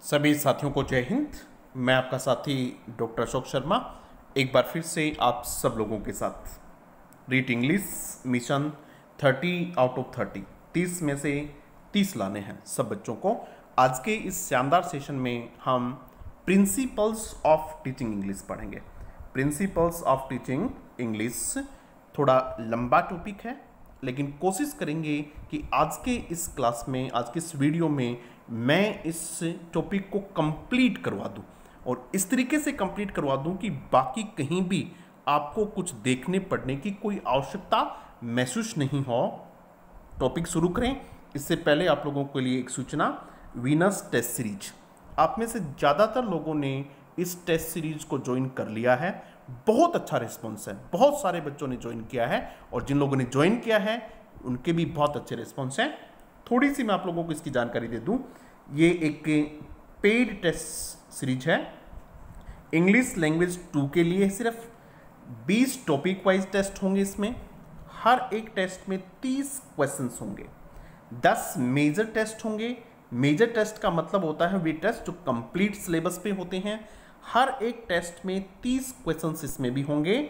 सभी साथियों को जय हिंद। मैं आपका साथी डॉक्टर अशोक शर्मा एक बार फिर से आप सब लोगों के साथ REET English mission 30 out of 30 में से 30 लाने हैं सब बच्चों को। आज के इस शानदार सेशन में हम प्रिंसिपल्स ऑफ टीचिंग इंग्लिश पढ़ेंगे। प्रिंसिपल्स ऑफ टीचिंग इंग्लिश थोड़ा लंबा टॉपिक है, लेकिन कोशिश करेंगे कि आज के इस क्लास में, आज के इस वीडियो में मैं इस टॉपिक को कंप्लीट करवा दूं और इस तरीके से कंप्लीट करवा दूं कि बाकी कहीं भी आपको कुछ देखने पढ़ने की कोई आवश्यकता महसूस नहीं हो। टॉपिक शुरू करें इससे पहले आप लोगों के लिए एक सूचना। वीनस टेस्ट सीरीज, आप में से ज़्यादातर लोगों ने इस टेस्ट सीरीज को ज्वाइन कर लिया है। बहुत अच्छा रिस्पॉन्स है, बहुत सारे बच्चों ने ज्वाइन किया है और जिन लोगों ने ज्वाइन किया है उनके भी बहुत अच्छे रिस्पॉन्स हैं। थोड़ी सी मैं आप लोगों को इसकी जानकारी दे दूं। ये एक पेड टेस्ट सीरीज है इंग्लिश लैंग्वेज 2 के लिए। सिर्फ 20 टॉपिक वाइज टेस्ट होंगे इसमें। हर एक टेस्ट में 30 क्वेश्चंस होंगे, 10 मेजर टेस्ट होंगे। मेजर टेस्ट का मतलब होता है वे टेस्ट जो कंप्लीट सिलेबस पे होते हैं। हर एक टेस्ट में 30 क्वेश्चंस इसमें भी होंगे।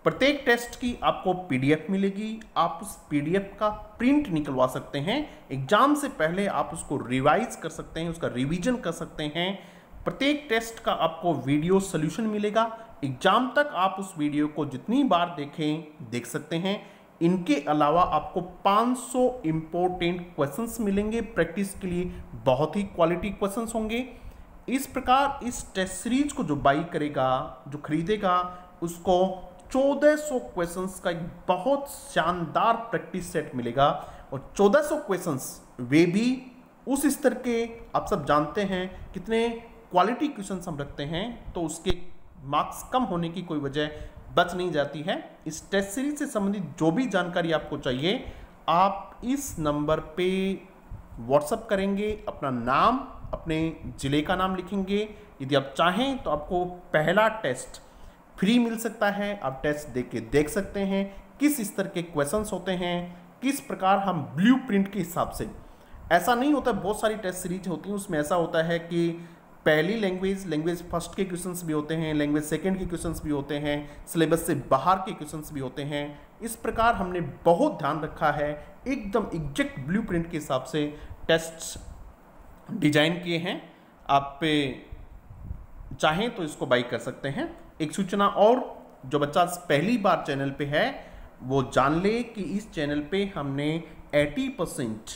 प्रत्येक टेस्ट की आपको पीडीएफ मिलेगी। आप उस पीडीएफ का प्रिंट निकलवा सकते हैं। एग्जाम से पहले आप उसको रिवाइज कर सकते हैं, उसका रिवीजन कर सकते हैं। प्रत्येक टेस्ट का आपको वीडियो सोल्यूशन मिलेगा। एग्जाम तक आप उस वीडियो को जितनी बार देख सकते हैं। इनके अलावा आपको 500 इंपॉर्टेंट क्वेश्चंस मिलेंगे प्रैक्टिस के लिए। बहुत ही क्वालिटी क्वेश्चंस होंगे। इस प्रकार इस टेस्ट सीरीज को जो बाई करेगा, जो खरीदेगा, उसको 1400 क्वेश्चंस का एक बहुत शानदार प्रैक्टिस सेट मिलेगा। और 1400 क्वेश्चंस वे भी उस स्तर के, आप सब जानते हैं कितने क्वालिटी क्वेश्चंस हम रखते हैं, तो उसके मार्क्स कम होने की कोई वजह बच नहीं जाती है। इस टेस्ट सीरीज से संबंधित जो भी जानकारी आपको चाहिए, आप इस नंबर पे व्हाट्सएप करेंगे, अपना नाम, अपने ज़िले का नाम लिखेंगे। यदि आप चाहें तो आपको पहला टेस्ट फ्री मिल सकता है। आप टेस्ट देख सकते हैं किस स्तर के क्वेश्चंस होते हैं, किस प्रकार हम ब्लूप्रिंट के हिसाब से। ऐसा नहीं होता, बहुत सारी टेस्ट सीरीज होती हैं, उसमें ऐसा होता है कि पहली लैंग्वेज फर्स्ट के क्वेश्चंस भी होते हैं, लैंग्वेज सेकंड के क्वेश्चंस भी होते हैं, सिलेबस से बाहर के क्वेश्चंस भी होते हैं। इस प्रकार हमने बहुत ध्यान रखा है, एकदम एग्जैक्ट ब्लूप्रिंट के हिसाब से टेस्ट डिजाइन किए हैं। आप चाहें तो इसको बाई कर सकते हैं। एक सूचना और, जो बच्चा पहली बार चैनल पे है वो जान ले कि इस चैनल पे हमने 80%,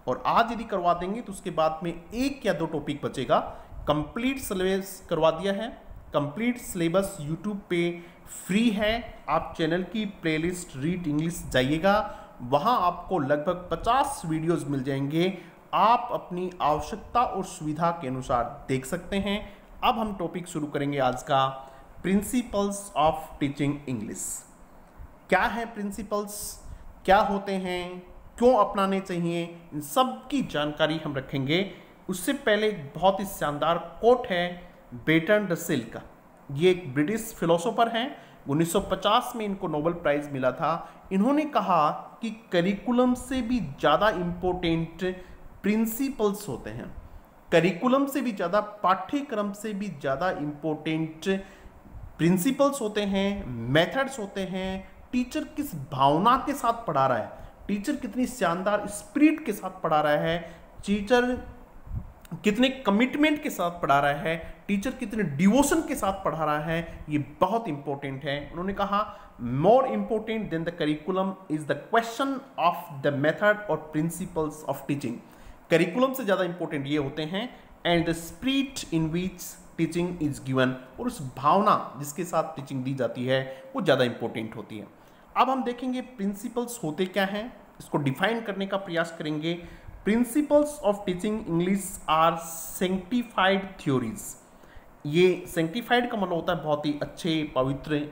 और आज यदि करवा देंगे तो उसके बाद में 1 या 2 टॉपिक बचेगा। कंप्लीट सिलेबस करवा दिया है। कंप्लीट सिलेबस यूट्यूब पे फ्री है। आप चैनल की प्लेलिस्ट रीड इंग्लिश जाइएगा, वहाँ आपको लगभग 50 वीडियोस मिल जाएंगे। आप अपनी आवश्यकता और सुविधा के अनुसार देख सकते हैं। अब हम टॉपिक शुरू करेंगे आज का, प्रिंसिपल्स ऑफ टीचिंग इंग्लिश। क्या है प्रिंसिपल्स, क्या होते हैं, क्यों अपनाने चाहिए, इन सब की जानकारी हम रखेंगे। उससे पहले एक बहुत ही शानदार कोट है बेर्ट्रांड रसेल का। ये एक ब्रिटिश फिलोसोफर हैं, 1950 में इनको नोबेल प्राइज मिला था। इन्होंने कहा कि करिकुलम से भी ज़्यादा इम्पोर्टेंट प्रिंसिपल्स होते हैं। करिकुलम से भी ज़्यादा, पाठ्यक्रम से भी ज़्यादा इम्पोर्टेंट प्रिंसिपल्स होते हैं, मेथड्स होते हैं। टीचर किस भावना के साथ पढ़ा रहा है, टीचर कितनी शानदार स्पिरिट के साथ पढ़ा रहा है, टीचर कितने कमिटमेंट के साथ पढ़ा रहा है, टीचर कितने डिवोशन के साथ पढ़ा रहा है, ये बहुत इंपॉर्टेंट है। उन्होंने कहा more important than the curriculum is the question of the method और प्रिंसिपल्स ऑफ टीचिंग। करिकुलम से ज़्यादा इंपॉर्टेंट ये होते हैं and the spirit in which teaching is given, और उस भावना जिसके साथ टीचिंग दी जाती है वो ज़्यादा इंपॉर्टेंट होती है। अब हम देखेंगे प्रिंसिपल्स होते क्या हैं, इसको डिफाइन करने का प्रयास करेंगे। Principles of teaching English are sanctified theories. ये सेंटिफाइड का मतलब होता है बहुत ही अच्छे पवित्र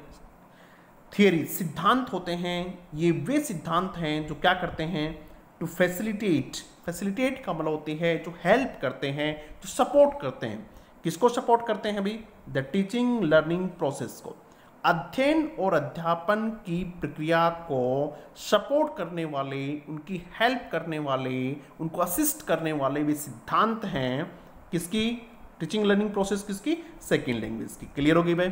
थियरी, सिद्धांत होते हैं। ये वे सिद्धांत हैं जो क्या करते हैं, टू फैसिलिटेट का मतलब होती है जो हेल्प करते हैं, जो सपोर्ट करते हैं। किसको सपोर्ट करते हैं भाई, द टीचिंग लर्निंग प्रोसेस को, अध्ययन और अध्यापन की प्रक्रिया को सपोर्ट करने वाले, उनकी हेल्प करने वाले, उनको असिस्ट करने वाले वे सिद्धांत हैं किसकी, टीचिंग लर्निंग प्रोसेस किसकी? सेकेंड लैंग्वेज की। क्लियर हो गई भाई?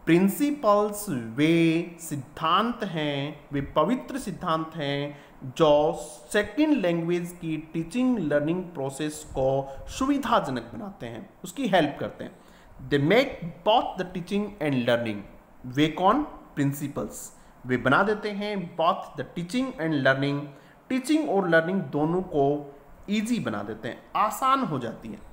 प्रिंसिपल्स वे सिद्धांत हैं, वे पवित्र सिद्धांत हैं जो सेकेंड लैंग्वेज की टीचिंग लर्निंग प्रोसेस को सुविधाजनक बनाते हैं, उसकी हेल्प करते हैं। They make both the teaching and learning, वे कौन? प्रिंसिपल्स, वे बना देते हैं both the teaching and learning, teaching और लर्निंग दोनों को ईजी बना देते हैं, आसान हो जाती है।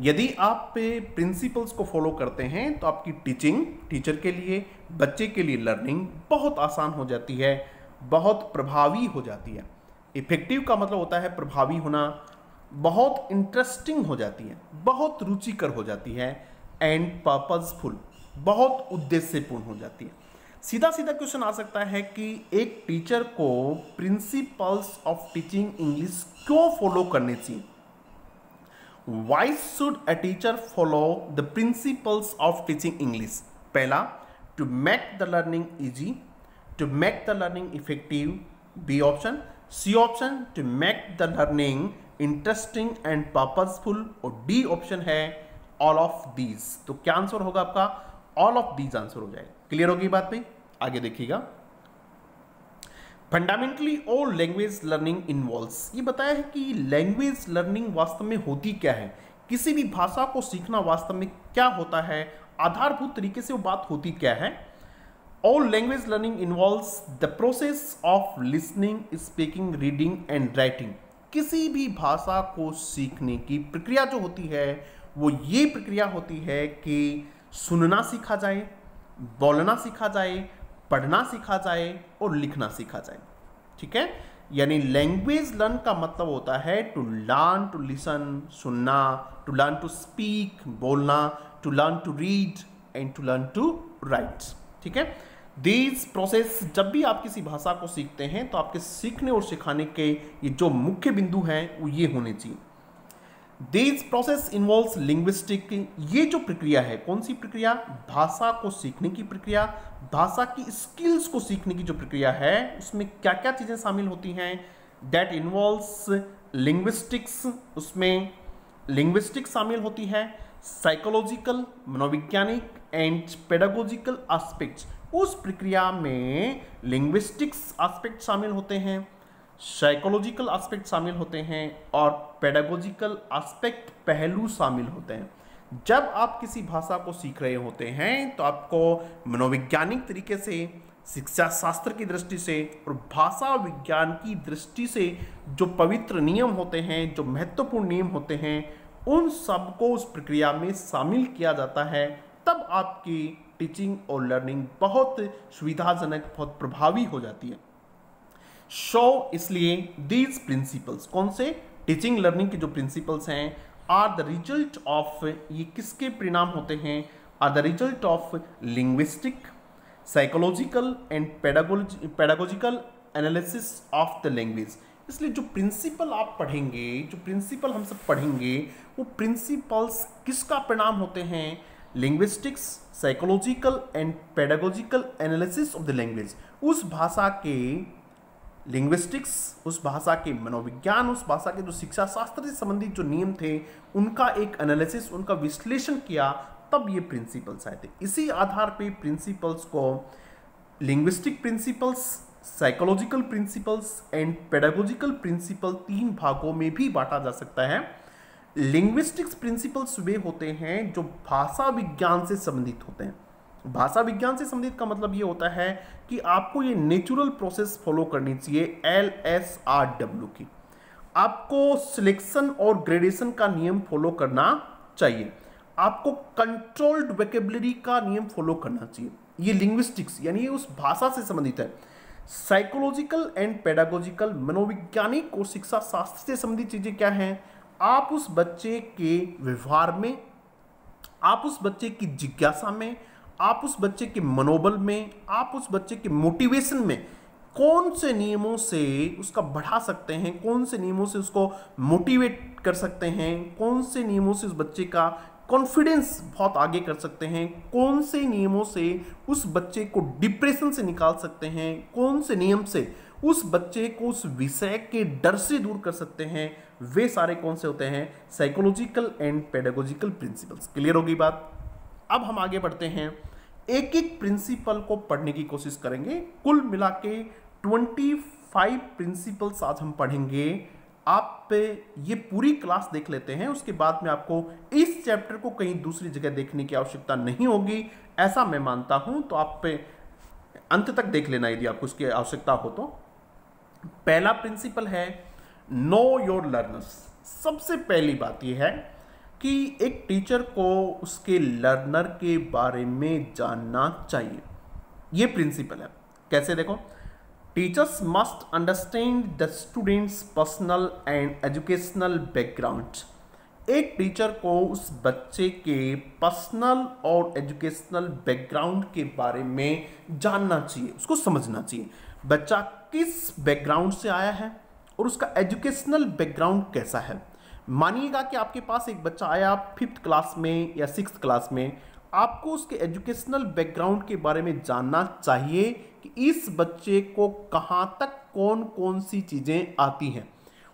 यदि आप प्रिंसिपल्स को फॉलो करते हैं तो आपकी टीचिंग, टीचर के लिए, बच्चे के लिए लर्निंग बहुत आसान हो जाती है, बहुत प्रभावी हो जाती है। इफेक्टिव का मतलब होता है प्रभावी होना, बहुत इंटरेस्टिंग हो जाती है, बहुत रुचिकर हो जाती है, एंड पर्पसफुल, बहुत उद्देश्यपूर्ण हो जाती है। सीधा सीधा क्वेश्चन आ सकता है कि एक टीचर को प्रिंसिपल्स ऑफ टीचिंग इंग्लिश क्यों फॉलो करने चाहिए? Why should a teacher follow the principles of teaching English? पहला, to make the learning easy, to make the learning effective, B option. C option, to make the learning interesting and purposeful, और D option है all of these। तो क्या answer होगा आपका? all of these answer हो जाएगा। Clear होगी बात भाई? आगे देखिएगा। Fundamentally all language learning involves, ये बताया है कि लैंग्वेज लर्निंग वास्तव में होती क्या है, किसी भी भाषा को सीखना वास्तव में क्या होता है, आधारभूत तरीके से वो बात होती क्या है। All language learning involves the process of listening, speaking, reading and writing. किसी भी भाषा को सीखने की प्रक्रिया जो होती है वो ये प्रक्रिया होती है कि सुनना सीखा जाए, बोलना सीखा जाए, पढ़ना सीखा जाए और लिखना सीखा जाए। ठीक है, यानी लैंग्वेज लर्न का मतलब होता है टू लर्न टू लिसन, सुनना, टू लर्न टू स्पीक, बोलना, to learn to read and to learn to write. ठीक है, दिस प्रोसेस, जब भी आप किसी भाषा को सीखते हैं तो आपके सीखने और सिखाने के ये जो मुख्य बिंदु हैं वो ये होने चाहिए। दिस प्रोसेस इन्वॉल्व्स लिंग्विस्टिक, ये जो प्रक्रिया है, कौन सी प्रक्रिया? भाषा को सीखने की प्रक्रिया, भाषा की स्किल्स को सीखने की जो प्रक्रिया है उसमें क्या क्या चीजें शामिल होती हैं? दैट इन्वॉल्व्स लिंग्विस्टिक्स, उसमें लिंग्विस्टिक्स शामिल होती है, साइकोलॉजिकल, मनोवैज्ञानिक एंड पेडागोजिकल एस्पेक्ट्स, उस प्रक्रिया में लिंग्विस्टिक्स एस्पेक्ट शामिल होते हैं, साइकोलॉजिकल एस्पेक्ट शामिल होते हैं और पेडागोजिकल एस्पेक्ट, पहलू शामिल होते हैं। जब आप किसी भाषा को सीख रहे होते हैं तो आपको मनोवैज्ञानिक तरीके से, शिक्षा शास्त्र की दृष्टि से और भाषा विज्ञान की दृष्टि से जो पवित्र नियम होते हैं, जो महत्वपूर्ण नियम होते हैं, उन सब को उस प्रक्रिया में शामिल किया जाता है। तब आपकी टीचिंग और लर्निंग बहुत सुविधाजनक, बहुत प्रभावी हो जाती है। इसलिए दीज प्रिंसिपल्स, कौन से? टीचिंग लर्निंग के जो प्रिंसिपल्स हैं, आर द रिजल्ट ऑफ, ये किसके परिणाम होते हैं? Are the result of linguistic, psychological and pedagogical analysis of the language. इसलिए जो प्रिंसिपल आप पढ़ेंगे, जो प्रिंसिपल हम सब पढ़ेंगे, वो प्रिंसिपल्स किसका परिणाम होते हैं? Linguistics, psychological and pedagogical analysis of the language. उस भाषा के लिंग्विस्टिक्स, उस भाषा के मनोविज्ञान, उस भाषा के जो शिक्षा शास्त्र से संबंधित जो नियम थे उनका एक एनालिसिस, उनका विश्लेषण किया, तब ये प्रिंसिपल्स आए थे। इसी आधार पे प्रिंसिपल्स को linguistic principles, psychological principles and pedagogical principle, तीन भागों में भी बांटा जा सकता है। लिंग्विस्टिक्स प्रिंसिपल्स वे होते हैं जो भाषा विज्ञान से संबंधित होते हैं। भाषा विज्ञान से संबंधित का मतलब ये होता है कि आपको ये नेचुरल प्रोसेस फॉलो करनी चाहिए, LSRW की। आपको सिलेक्शन और ग्रेडेशन का नियम फॉलो करना चाहिए, आपको कंट्रोल्ड वोकैबुलरी का नियम फॉलो करना चाहिए। ये लिंग्विस्टिक्स यानी ये उस भाषा से संबंधित है। साइकोलॉजिकल एंड पेडागोजिकल, मनोवैज्ञानिक और शिक्षा शास्त्र से संबंधित चीजें क्या हैं? आप उस बच्चे के व्यवहार में, आप उस बच्चे की जिज्ञासा में, आप उस बच्चे के मनोबल में, आप उस बच्चे के मोटिवेशन में कौन से नियमों से उसका बढ़ा सकते हैं, कौन से नियमों से उसको मोटिवेट कर सकते हैं, कौन से नियमों से उस बच्चे का कॉन्फिडेंस बहुत आगे कर सकते हैं, कौन से नियमों से उस बच्चे को डिप्रेशन से निकाल सकते हैं, कौन से नियम से उस बच्चे को उस विषय के डर से दूर कर सकते हैं, वे सारे कौन से होते हैं? Psychological and pedagogical principles. Clear होगी बात? अब हम आगे बढ़ते हैं, एक एक प्रिंसिपल को पढ़ने की कोशिश करेंगे। कुल मिला के 25 प्रिंसिपल्स आज हम पढ़ेंगे। आप ये पूरी क्लास देख लेते हैं, उसके बाद में आपको इस चैप्टर को कहीं दूसरी जगह देखने की आवश्यकता नहीं होगी, ऐसा मैं मानता हूं। तो आप पे अंत तक देख लेना यदि आपको उसकी आवश्यकता हो तो। पहला प्रिंसिपल है नो योर लर्नर्स। सबसे पहली बात यह है कि एक टीचर को उसके लर्नर के बारे में जानना चाहिए। यह प्रिंसिपल है। कैसे? देखो, teachers must understand the students personal and educational background. एक टीचर को उस बच्चे के पर्सनल और एजुकेशनल बैकग्राउंड के बारे में जानना चाहिए, उसको समझना चाहिए। बच्चा किस बैकग्राउंड से आया है और उसका एजुकेशनल बैकग्राउंड कैसा है। मानिएगा कि आपके पास एक बच्चा आया 5th क्लास में या 6th क्लास में, आपको उसके एजुकेशनल बैकग्राउंड के बारे में जानना चाहिए कि इस बच्चे को कहाँ तक कौन कौन सी चीज़ें आती हैं।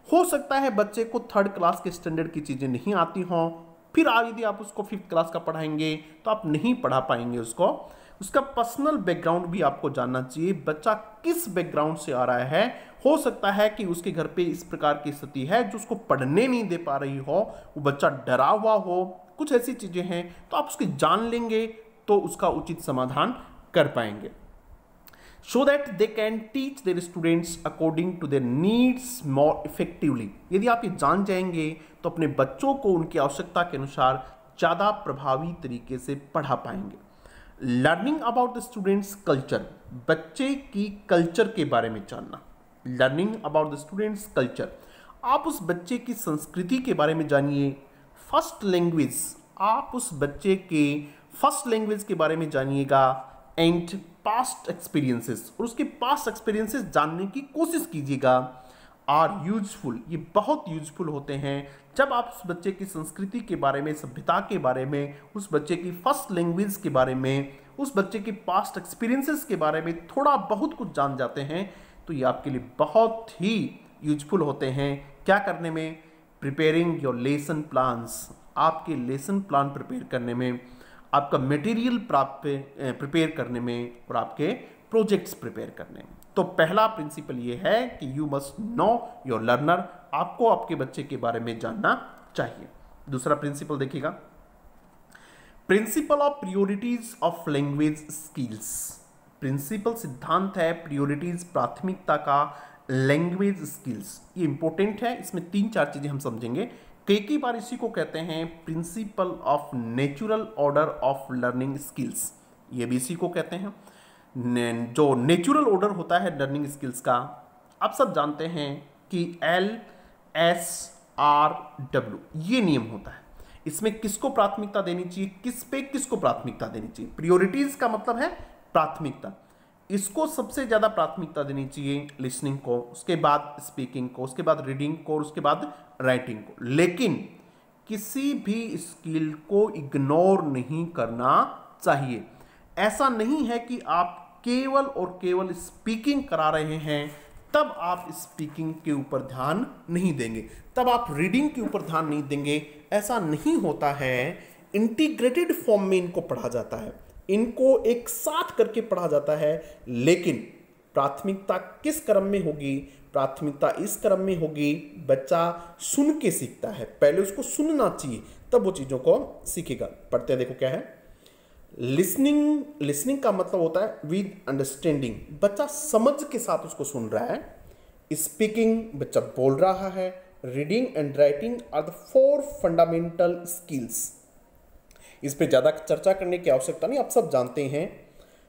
हो सकता है बच्चे को 3rd क्लास के स्टैंडर्ड की चीज़ें नहीं आती हों, फिर यदि आप उसको 5th क्लास का पढ़ाएंगे तो आप नहीं पढ़ा पाएंगे उसको। उसका पर्सनल बैकग्राउंड भी आपको जानना चाहिए, बच्चा किस बैकग्राउंड से आ रहा है। हो सकता है कि उसके घर पे इस प्रकार की स्थिति है जो उसको पढ़ने नहीं दे पा रही हो, वो बच्चा डरा हुआ हो, कुछ ऐसी चीज़ें हैं, तो आप उसकी जान लेंगे तो उसका उचित समाधान कर पाएंगे। so that they can teach their students according to their needs more effectively। यदि आप ये जान जाएंगे तो अपने बच्चों को उनकी आवश्यकता के अनुसार ज़्यादा प्रभावी तरीके से पढ़ा पाएंगे। Learning about the students culture, बच्चे की कल्चर के बारे में जानना। Learning about the students culture, आप उस बच्चे की संस्कृति के बारे में जानिए। फर्स्ट लैंग्वेज, आप उस बच्चे के फर्स्ट लैंग्वेज के बारे में जानिएगा। एंड पास्ट एक्सपीरियंसेस, और उसके पास्ट एक्सपीरियंसेस जानने की कोशिश कीजिएगा। आर यूजफुल, ये बहुत यूजफुल होते हैं जब आप उस बच्चे की संस्कृति के बारे में, सभ्यता के बारे में, उस बच्चे की फर्स्ट लैंग्वेज के बारे में, उस बच्चे के पास्ट एक्सपीरियंसेस के बारे में थोड़ा बहुत कुछ जान जाते हैं तो ये आपके लिए बहुत ही यूजफुल होते हैं। क्या करने में? प्रिपेयरिंग योर लेसन प्लान्स, आपके लेसन प्लान प्रिपेयर करने में, आपका मटेरियल प्रिपेयर करने में और आपके प्रोजेक्ट्स प्रिपेयर करने में। तो पहला प्रिंसिपल ये है कि you must know your learner, आपको आपके बच्चे के बारे में जानना चाहिए। दूसरा प्रिंसिपल देखिएगा, principle of priorities of language skills. Principle सिद्धांत है प्रियोरिटीज, प्राथमिकता का लैंग्वेज स्किल्स। ये इंपॉर्टेंट है, इसमें 3-4 चीजें हम समझेंगे। कई बार इसी को कहते हैं principle of natural order of learning skills, ये भी इसी को कहते हैं। जो नेचुरल ऑर्डर होता है लर्निंग स्किल्स का, आप सब जानते हैं कि LSRW ये नियम होता है। इसमें किसको प्राथमिकता देनी चाहिए, किस पे किसको प्राथमिकता देनी चाहिए। प्रियोरिटीज का मतलब है प्राथमिकता, इसको सबसे ज़्यादा प्राथमिकता देनी चाहिए लिसनिंग को, उसके बाद स्पीकिंग को, उसके बाद रीडिंग को और उसके बाद राइटिंग को। लेकिन किसी भी स्किल को इग्नोर नहीं करना चाहिए। ऐसा नहीं है कि आप केवल और केवल स्पीकिंग करा रहे हैं तब आप स्पीकिंग के ऊपर ध्यान नहीं देंगे, तब आप रीडिंग के ऊपर ध्यान नहीं देंगे। ऐसा नहीं होता है। इंटीग्रेटेड फॉर्म में इनको पढ़ा जाता है, इनको एक साथ करके पढ़ा जाता है। लेकिन प्राथमिकता किस क्रम में होगी? प्राथमिकता इस क्रम में होगी, बच्चा सुन के सीखता है, पहले उसको सुनना चाहिए तब वो चीज़ों को सीखेगा। पढ़ते हैं, देखो क्या है। लिसनिंग का मतलब होता है विद अंडरस्टैंडिंग, बच्चा समझ के साथ उसको सुन रहा है। स्पीकिंग, बच्चा बोल रहा है। Reading and writing are the 4 fundamental skills. इस पे ज़्यादा चर्चा करने की आवश्यकता नहीं, आप सब जानते हैं।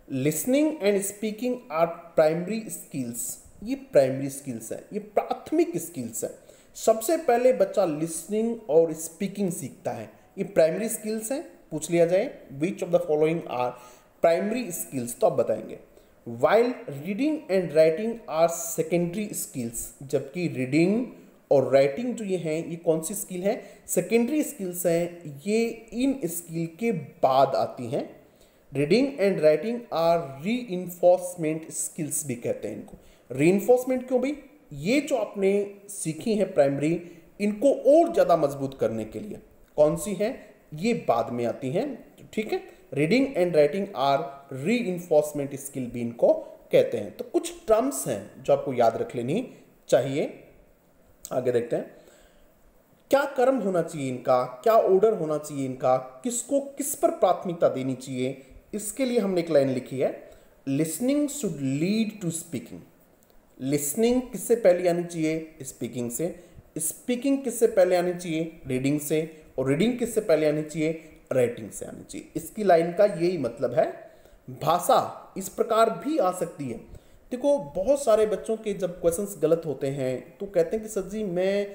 Listening and speaking are primary skills, ये प्राइमरी स्किल्स है, ये प्राथमिक स्किल्स है। सबसे पहले बच्चा लिसनिंग और स्पीकिंग सीखता है, ये प्राइमरी स्किल्स हैं। पूछ लिया जाए which of the following are primary skills, तो आप बताएंगे। While reading and writing are secondary skills, जबकि रीडिंग और राइटिंग जो ये हैं ये कौन सी स्किल है? सेकेंडरी स्किल्स हैं, ये इन स्किल के बाद आती हैं। Reading and writing are reinforcement skills भी कहते हैं इनको। रीइंफोर्समेंट क्यों भाई? ये जो आपने सीखी है प्राइमरी, इनको और ज़्यादा मजबूत करने के लिए। कौन सी हैं ये बाद में आती हैं, ठीक है। रीडिंग एंड राइटिंग आर री इन्फोर्समेंट स्किल भी इनको कहते हैं। तो कुछ टर्म्स हैं जो आपको याद रख लेनी चाहिए। आगे देखते हैं, क्या कर्म होना चाहिए इनका, क्या ऑर्डर होना चाहिए इनका, किसको किस पर प्राथमिकता देनी चाहिए। इसके लिए हमने एक लाइन लिखी है, listening should lead to speaking. Listening किससे पहले आनी चाहिए, स्पीकिंग से। स्पीकिंग किससे पहले आनी चाहिए, रीडिंग से। और रीडिंग किससे पहले आनी चाहिए, राइटिंग से आनी चाहिए। इसकी लाइन का यही मतलब है। भाषा इस प्रकार भी आ सकती है। देखो बहुत सारे बच्चों के जब क्वेश्चंस गलत होते हैं तो कहते हैं कि सर जी मैं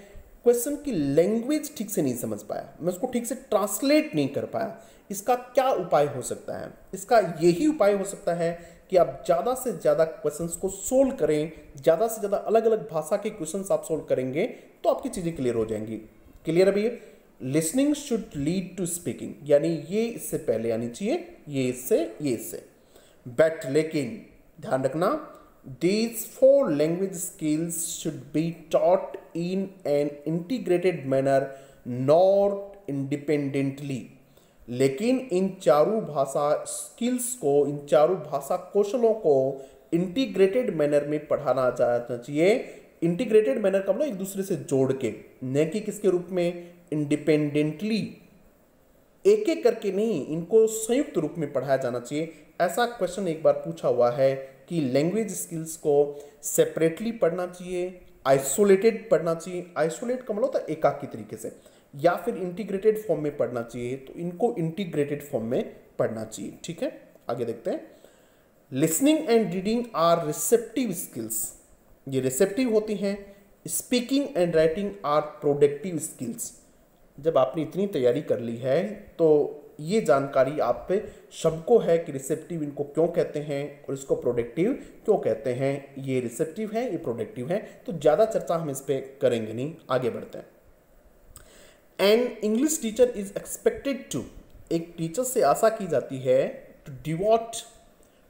क्वेश्चन की लैंग्वेज ठीक से नहीं समझ पाया, मैं उसको ठीक से ट्रांसलेट नहीं कर पाया। इसका क्या उपाय हो सकता है, इसका यही उपाय हो सकता है कि आप ज़्यादा से ज़्यादा क्वेश्चंस को सोल्व करें। ज़्यादा से ज़्यादा अलग अलग भाषा के क्वेश्चंस आप सोल्व करेंगे तो आपकी चीज़ें क्लियर हो जाएंगी। क्लियर है भैया। Listening should lead to speaking, यानी ये इससे पहले आनी चाहिए, ये इससे। बट लेकिन ध्यान रखना, these four language skills should be taught in an integrated manner, not independently। लेकिन इन चारों भाषा स्किल्स को, इन चारों भाषा कौशलों को इंटीग्रेटेड मैनर में पढ़ाना जाना चाहिए। इंटीग्रेटेड मैनर का मतलब एक दूसरे से जोड़ के, न कि किसके रूप में, इंडिपेंडेंटली, एक एक करके नहीं, इनको संयुक्त रूप में पढ़ाया जाना चाहिए। ऐसा क्वेश्चन एक बार पूछा हुआ है कि लैंग्वेज स्किल्स को सेपरेटली पढ़ना चाहिए, आइसोलेटेड पढ़ना चाहिए। आइसोलेट का मतलब होता है एकाकी तरीके से, या फिर इंटीग्रेटेड फॉर्म में पढ़ना चाहिए। तो इनको इंटीग्रेटेड फॉर्म में पढ़ना चाहिए, ठीक है। आगे देखते हैं, listening and reading are receptive skills, ये रिसेप्टिव होती हैं। Speaking and writing are productive skills. जब आपने इतनी तैयारी कर ली है तो ये जानकारी आप पे सबको है कि रिसेप्टिव इनको क्यों कहते हैं और इसको प्रोडक्टिव क्यों कहते हैं। ये रिसेप्टिव है, ये प्रोडक्टिव है, तो ज़्यादा चर्चा हम इस पे करेंगे नहीं। आगे बढ़ते हैं। An English teacher is expected to, एक टीचर से आशा की जाती है to devote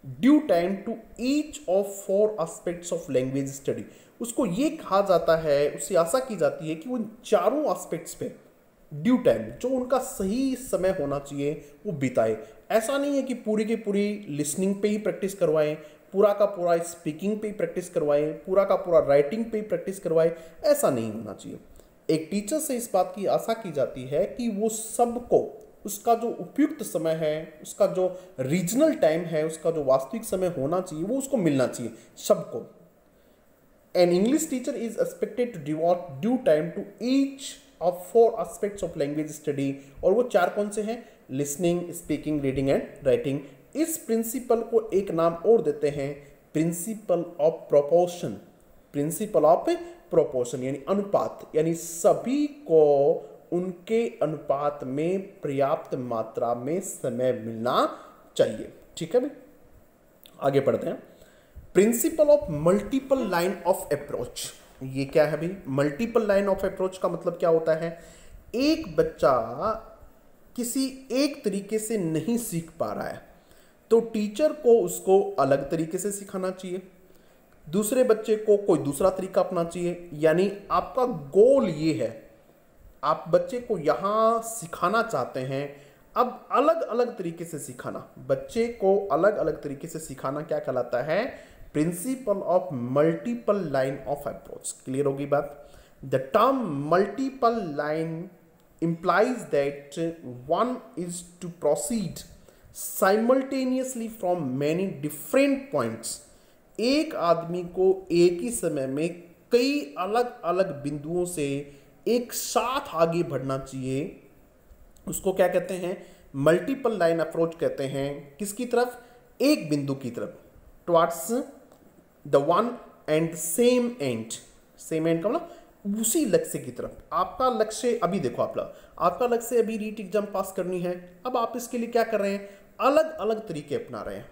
due time to each of 4 aspects of language study. उसको ये कहा जाता है, उससे आशा की जाती है कि वो इन चारों एस्पेक्ट्स पे ड्यू टाइम, जो उनका सही समय होना चाहिए, वो बिताए। ऐसा नहीं है कि पूरी की पूरी लिसनिंग पे ही प्रैक्टिस करवाएं, पूरा का पूरा स्पीकिंग पे ही प्रैक्टिस करवाएं, पूरा का पूरा राइटिंग पे ही प्रैक्टिस करवाएं। ऐसा नहीं होना चाहिए। एक टीचर से इस बात की आशा की जाती है कि वो सबको उसका जो उपयुक्त समय है, उसका जो रीजनल टाइम है, उसका जो वास्तविक समय होना चाहिए, वो उसको मिलना चाहिए सबको। An English teacher is expected to devote due time to each of 4 aspects of language study. और वो 4 कौन से हैं, listening, speaking, reading and writing. इस प्रिंसिपल को एक नाम और देते हैं, principle of proportion. Principle of proportion यानी अनुपात, यानी सभी को उनके अनुपात में पर्याप्त मात्रा में समय मिलना चाहिए, ठीक है भाई। आगे बढ़ते हैं, principle of multiple line of approach. ये क्या है भाई, मल्टीपल लाइन ऑफ अप्रोच का मतलब क्या होता है, एक बच्चा किसी एक तरीके से नहीं सीख पा रहा है तो टीचर को उसको अलग तरीके से सिखाना चाहिए, दूसरे बच्चे को कोई दूसरा तरीका अपनाना चाहिए। यानी आपका गोल ये है, आप बच्चे को यहाँ सिखाना चाहते हैं, अब अलग अलग तरीके से सिखाना, बच्चे को अलग अलग तरीके से सिखाना क्या कहलाता है, principle of multiple line of approach. Clear होगी बात। The term multiple line implies that one is to proceed simultaneously from many different points। एक आदमी को एक ही समय में कई अलग अलग बिंदुओं से एक साथ आगे बढ़ना चाहिए, उसको क्या कहते हैं, मल्टीपल लाइन अप्रोच कहते हैं। किसकी तरफ, एक बिंदु की तरफ, towards the one and same and. Same and का मतलब उसी लक्ष्य की तरफ। आपका लक्ष्य अभी देखो, आपका लक्ष्य अभी रीट एग्जाम पास करनी है। अब आप इसके लिए क्या कर रहे हैं, अलग अलग तरीके अपना रहे हैं।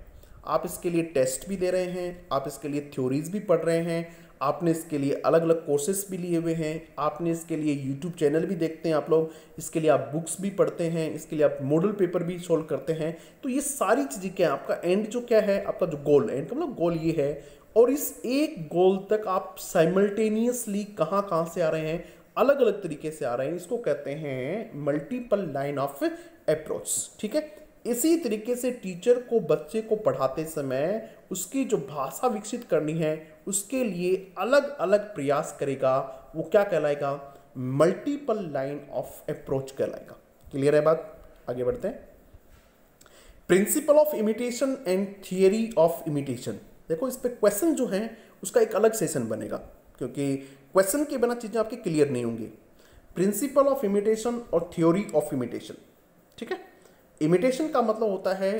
आप इसके लिए टेस्ट भी दे रहे हैं, आप इसके लिए थ्योरीज भी पढ़ रहे हैं, आपने इसके लिए अलग अलग कोर्सेस भी लिए हुए हैं, आपने इसके लिए यूट्यूब चैनल भी देखते हैं आप लोग, इसके लिए आप बुक्स भी पढ़ते हैं, इसके लिए आप मॉडल पेपर भी सॉल्व करते हैं। तो ये सारी चीज़ें क्या है, आपका एंड जो क्या है, आपका जो गोल, एंड का मतलब गोल ये है। और इस एक गोल तक आप साइमल्टेनियसली कहाँ से आ रहे हैं, अलग अलग तरीके से आ रहे हैं, इसको कहते हैं मल्टीपल लाइन ऑफ अप्रोच। ठीक है, इसी तरीके से टीचर को बच्चे को पढ़ाते समय उसकी जो भाषा विकसित करनी है उसके लिए अलग अलग प्रयास करेगा, वो क्या कहलाएगा? मल्टीपल लाइन ऑफ अप्रोच कहलाएगा। क्लियर है बात? आगे बढ़ते हैं। Principle of imitation and theory of imitation. देखो इस पे क्वेश्चन जो है उसका एक अलग सेशन बनेगा, क्योंकि क्वेश्चन के बिना चीजें आपकी क्लियर नहीं होंगी। प्रिंसिपल ऑफ इमिटेशन और थ्योरी ऑफ इमिटेशन। ठीक है, इमिटेशन का मतलब होता है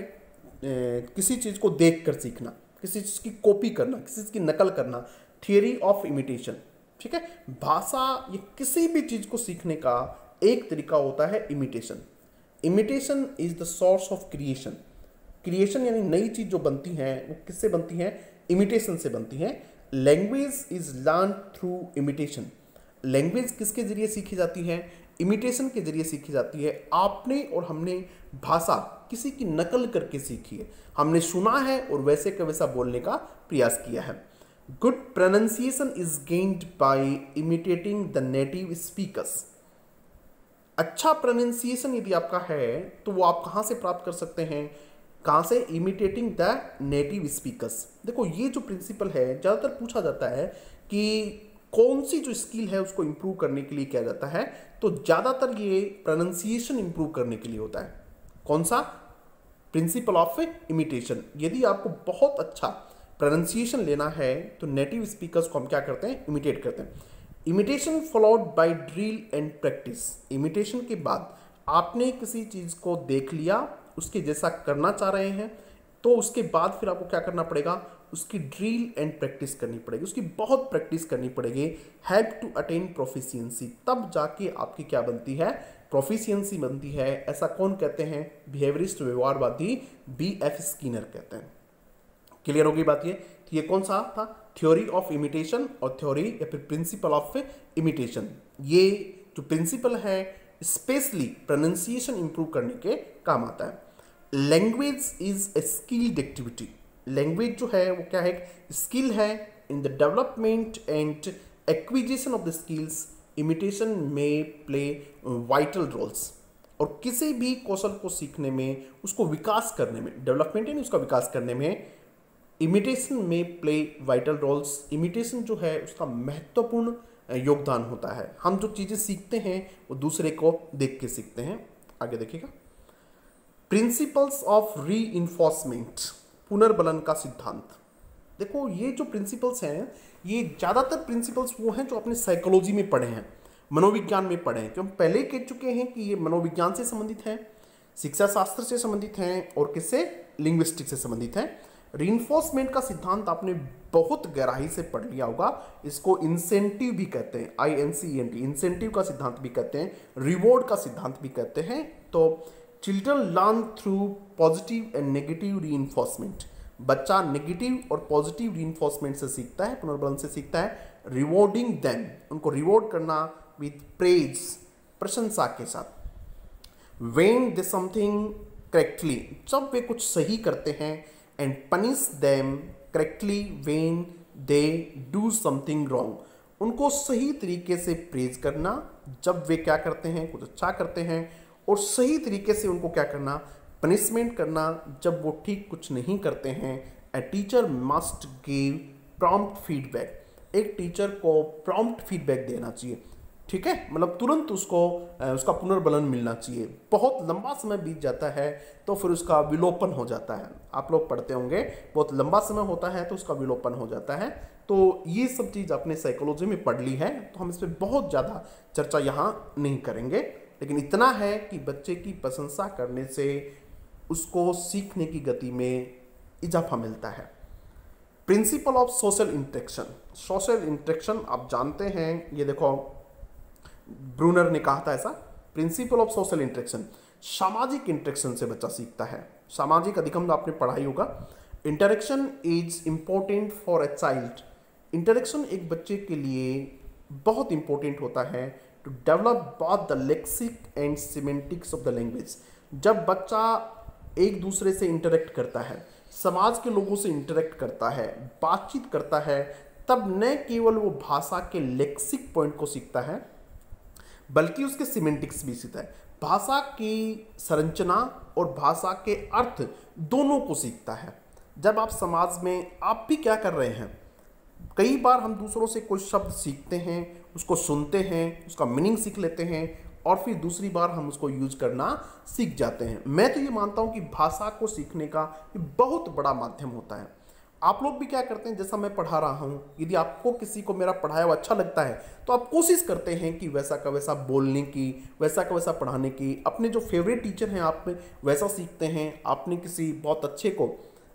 किसी चीज को देख कर सीखना, किसी चीज की कॉपी करना, किसी चीज की नकल करना। थियरी ऑफ इमिटेशन, ठीक है, भाषा या किसी भी चीज को सीखने का एक तरीका होता है imitation. Imitation is the source of creation. Creation यानी नई चीज जो बनती है वो किससे बनती है? इमिटेशन से बनती है। Language is learn through imitation. Language किसके जरिए सीखी जाती है? इमिटेशन के जरिए सीखी जाती है। आपने और हमने भाषा किसी की नकल करके सीखी है, हमने सुना है और वैसे का वैसा बोलने का प्रयास किया है। Good pronunciation is gained by imitating the native speakers. अच्छा प्रोनाउंसिएशन यदि आपका है तो वो आप कहाँ से प्राप्त कर सकते हैं? कहाँ से? Imitating the native speakers. देखो ये जो प्रिंसिपल है ज़्यादातर पूछा जाता है कि कौन सी जो स्किल है उसको इंप्रूव करने के लिए किया जाता है, तो ज़्यादातर ये प्रोनाउंसिएशन इंप्रूव करने के लिए होता है। कौन सा? Principle of imitation. यदि आपको बहुत अच्छा प्रोनाउंसिएशन लेना है तो नेटिव स्पीकर्स को हम क्या करते हैं? इमिटेट करते हैं। Imitation followed by drill and practice. Imitation के बाद आपने किसी चीज़ को देख लिया, उसके जैसा करना चाह रहे हैं, तो उसके बाद फिर आपको क्या करना पड़ेगा? उसकी ड्रिल एंड प्रैक्टिस करनी पड़ेगी, उसकी बहुत प्रैक्टिस करनी पड़ेगी। हेल्प टू अटेन प्रोफिशिएंसी, तब जाके आपकी क्या बनती है? प्रोफिशिएंसी बनती है। ऐसा कौन कहते हैं? बिहेवियरिस्ट, व्यवहारवादी BF स्किनर कहते हैं। क्लियर होगी बात ये? तो ये कौन सा था? थ्योरी ऑफ इमिटेशन और थ्योरी या फिर प्रिंसिपल ऑफ इमिटेशन। ये जो प्रिंसिपल है स्पेशली प्रोनाउंसिएशन इंप्रूव करने के काम आता है। Language is a skilled activity. Language जो है वो क्या है? स्किल है। In the development and acquisition of the skills imitation में प्ले वाइटल रोल्स। और किसी भी कौशल को सीखने में, उसको विकास करने में, डेवलपमेंट यानी उसका विकास करने में इमिटेशन में प्ले वाइटल रोल्स। इमिटेशन जो है उसका महत्वपूर्ण योगदान होता है। हम जो चीज़ें सीखते हैं वो दूसरे को देख के सीखते हैं। आगे देखिएगा। प्रिंसिपल्स ऑफ रीइंफोर्समेंट, पुनर्बलन का सिद्धांत। देखो ये जो प्रिंसिपल्स हैं ये ज़्यादातर प्रिंसिपल्स वो हैं जो आपने साइकोलॉजी में पढ़े हैं, मनोविज्ञान में पढ़े हैं। क्यों? पहले कह चुके हैं कि ये मनोविज्ञान से संबंधित हैं, शिक्षा शास्त्र से संबंधित हैं और किससे? लिंग्विस्टिक से संबंधित हैं। रीइंफोर्समेंट का सिद्धांत आपने बहुत गहराई से पढ़ लिया होगा। इसको इंसेंटिव भी कहते हैं, INCENT, इंसेंटिव का सिद्धांत भी कहते हैं, रिवॉर्ड का सिद्धांत भी कहते हैं। तो children learn through positive and negative reinforcement. बच्चा नेगेटिव और पॉजिटिव रीइंफोर्समेंट से सीखता है, पुनर्बलन से सीखता है। रिवॉर्डिंग देम, उनको रिवॉर्ड करना विथ प्रेज, प्रशंसा के साथ। व्हेन दे समथिंग करेक्टली, जब वे कुछ सही करते हैं। And punish them correctly when they do something wrong, उनको सही तरीके से प्रेज करना जब वे क्या करते हैं? कुछ अच्छा करते हैं। और सही तरीके से उनको क्या करना? पनिशमेंट करना जब वो ठीक कुछ नहीं करते हैं। A teacher must give prompt feedback, एक टीचर को प्रॉम्प्ट फीडबैक देना चाहिए। ठीक है, मतलब तुरंत उसको उसका पुनर्बलन मिलना चाहिए। बहुत लंबा समय बीत जाता है तो फिर उसका विलोपन हो जाता है। आप लोग पढ़ते होंगे, बहुत लंबा समय होता है तो उसका विलोपन हो जाता है। तो ये सब चीज़ आपने साइकोलॉजी में पढ़ ली है, तो हम इस पर बहुत ज़्यादा चर्चा यहाँ नहीं करेंगे। लेकिन इतना है कि बच्चे की प्रशंसा करने से उसको सीखने की गति में इजाफा मिलता है। Principle of social interaction. Social interaction आप जानते हैं, ये देखो ब्रूनर ने कहा था ऐसा। प्रिंसिपल ऑफ सोशल इंटरेक्शन, सामाजिक इंटरेक्शन से बच्चा सीखता है। सामाजिक अधिगम आपने पढ़ाई होगा। Interaction is important for a child. Interaction एक बच्चे के लिए बहुत इंपॉर्टेंट होता है to develop both the lexic and semantics of the language. जब बच्चा एक दूसरे से इंटरेक्ट करता है, समाज के लोगों से इंटरेक्ट करता है, बातचीत करता है, तब न केवल वो भाषा के लेक्सिक पॉइंट को सीखता है, बल्कि उसके सिमेंटिक्स भी सीखता है। भाषा की संरचना और भाषा के अर्थ दोनों को सीखता है। जब आप समाज में आप भी क्या कर रहे हैं, कई बार हम दूसरों से कोई शब्द सीखते हैं, उसको सुनते हैं, उसका मीनिंग सीख लेते हैं और फिर दूसरी बार हम उसको यूज करना सीख जाते हैं। मैं तो ये मानता हूँ कि भाषा को सीखने का ये बहुत बड़ा माध्यम होता है। आप लोग भी क्या करते हैं, जैसा मैं पढ़ा रहा हूँ, यदि आपको किसी को मेरा पढ़ाया हुआ अच्छा लगता है तो आप कोशिश करते हैं कि वैसा का वैसा बोलने की, वैसा का वैसा पढ़ाने की। अपने जो फेवरेट टीचर हैं आप में वैसा सीखते हैं। आपने किसी बहुत अच्छे को,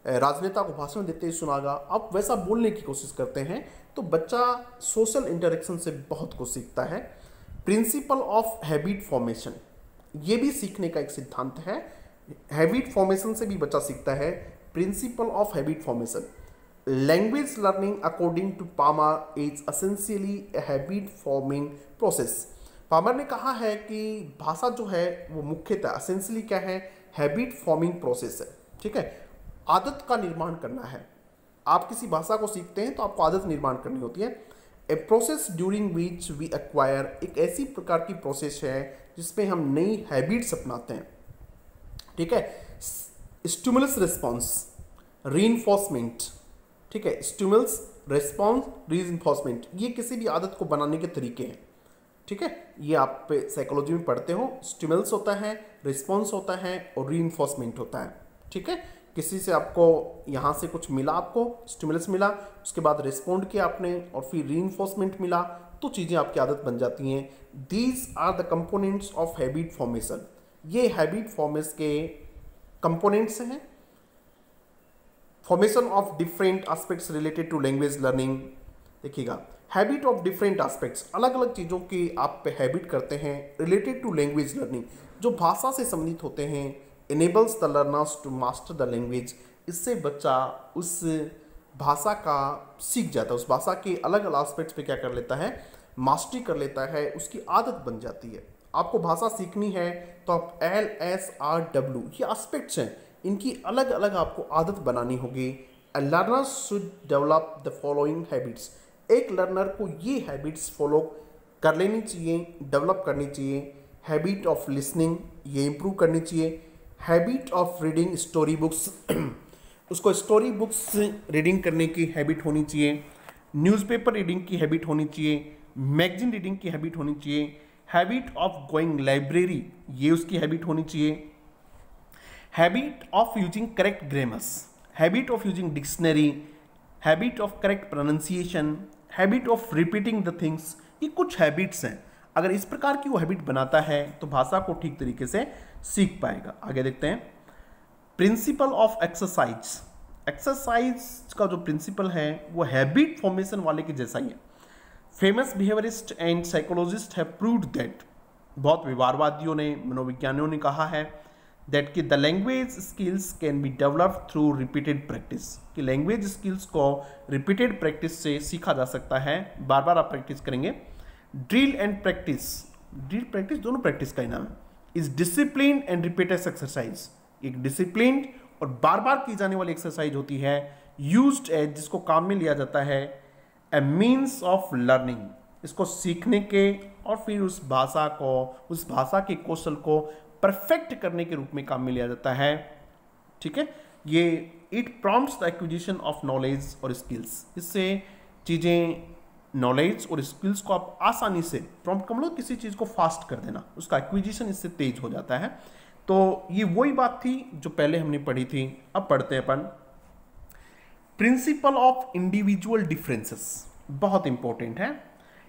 राजनेता को भाषण देते हुए सुनागा, आप वैसा बोलने की कोशिश करते हैं। तो बच्चा सोशल इंटरेक्शन से बहुत कुछ सीखता है। प्रिंसिपल ऑफ हैबिट फॉर्मेशन, ये भी सीखने का एक सिद्धांत है। हैबिट फॉर्मेशन से भी बच्चा सीखता है। Principle of habit formation, language learning according to Palmer is essentially a habit forming process. Palmer ने कहा है कि भाषा जो है वो मुख्यतः एसेंशियली क्या है, हैबिट फॉर्मिंग प्रोसेस है। ठीक है, आदत का निर्माण करना है। आप किसी भाषा को सीखते हैं तो आपको आदत निर्माण करनी होती है। A process during which we acquire, एक ऐसी प्रकार की प्रोसेस है जिसमें हम नई हैबिट्स अपनाते हैं। ठीक है, स्टिमुलस रिस्पॉन्स रीइंफोर्समेंट। ठीक है, स्टिमुलस रिस्पॉन्स रीइंफोर्समेंट, ये किसी भी आदत को बनाने के तरीके हैं। ठीक है, ये आप साइकोलॉजी में पढ़ते हो। स्टिमुलस होता है, रिस्पॉन्स होता है और रीइंफोर्समेंट होता है। ठीक है, किसी से आपको यहाँ से कुछ मिला, आपको स्टिमुलस मिला, उसके बाद रिस्पॉन्ड किया आपने और फिर रीइंफोर्समेंट मिला, तो चीज़ें आपकी आदत बन जाती हैं। These are the components of habit formation, ये हैबिट फॉर्मेशन के कंपोनेंट्स हैं। Formation of different aspects related to language learning, देखिएगा, हैबिट ऑफ डिफरेंट एस्पेक्ट्स, अलग अलग चीज़ों की आप पे हैबिट करते हैं रिलेटेड टू लैंग्वेज लर्निंग, जो भाषा से संबंधित होते हैं। Enables the learners to master the language, इससे बच्चा उस भाषा का सीख जाता है, उस भाषा के अलग अलग एस्पेक्ट्स पे क्या कर लेता है, मास्टरी कर लेता है, उसकी आदत बन जाती है। आपको भाषा सीखनी है तो आप LSRW, ये एस्पेक्ट्स हैं, इनकी अलग अलग आपको आदत बनानी होगी। A learner should develop the following habits, एक लर्नर को ये हैबिट्स फॉलो कर लेनी चाहिए, डेवलप करनी चाहिए। हैबिट ऑफ लिसनिंग, ये इंप्रूव करनी चाहिए। Habit of reading story books, उसको स्टोरी बुक्स रीडिंग करने की हैबिट होनी चाहिए। न्यूज़पेपर रीडिंग की हैबिट होनी चाहिए। मैगजीन रीडिंग की हैबिट होनी चाहिए। हैबिट ऑफ गोइंग लाइब्रेरी, ये उसकी हैबिट होनी चाहिए। Habit of using correct grammars, habit of using dictionary, habit of correct pronunciation, habit of repeating the things, ये कुछ हैबिट्स हैं। अगर इस प्रकार की वो हैबिट बनाता है तो भाषा को ठीक तरीके से सीख पाएगा। आगे देखते हैं, प्रिंसिपल ऑफ एक्सरसाइज, एक्सरसाइज का जो प्रिंसिपल है वो हैबिट फॉर्मेशन वाले के जैसा ही है। Famous behaviourist and psychologist have proved that, बहुत व्यवहारवादियों ने, मनोविज्ञानियों ने कहा है दैट कि the language skills can be developed through repeated practice, कि लैंग्वेज स्किल्स को रिपीटेड प्रैक्टिस से सीखा जा सकता है। बार बार आप प्रैक्टिस करेंगे। Drill and practice, drill practice दोनों प्रैक्टिस का ही नाम है। Is discipline and repeated exercise, एक डिसिप्लिन और बार बार की जाने वाली एक्सरसाइज होती है। यूज्ड एज, जिसको काम में लिया जाता है। ए मीन्स ऑफ लर्निंग, इसको सीखने के और फिर उस भाषा को, उस भाषा के कौशल को परफेक्ट करने के रूप में काम में लिया जाता है। ठीक है, ये it prompts the acquisition of knowledge और स्किल्स, इससे चीज़ें, नॉलेज और स्किल्स को आप आसानी से, प्रॉम्प्ट का मतलब किसी चीज़ को फास्ट कर देना, उसका एक्विजिशन इससे तेज हो जाता है। तो ये वही बात थी जो पहले हमने पढ़ी थी। अब पढ़ते हैं अपन प्रिंसिपल ऑफ इंडिविजुअल डिफरेंसेस, बहुत इंपॉर्टेंट है।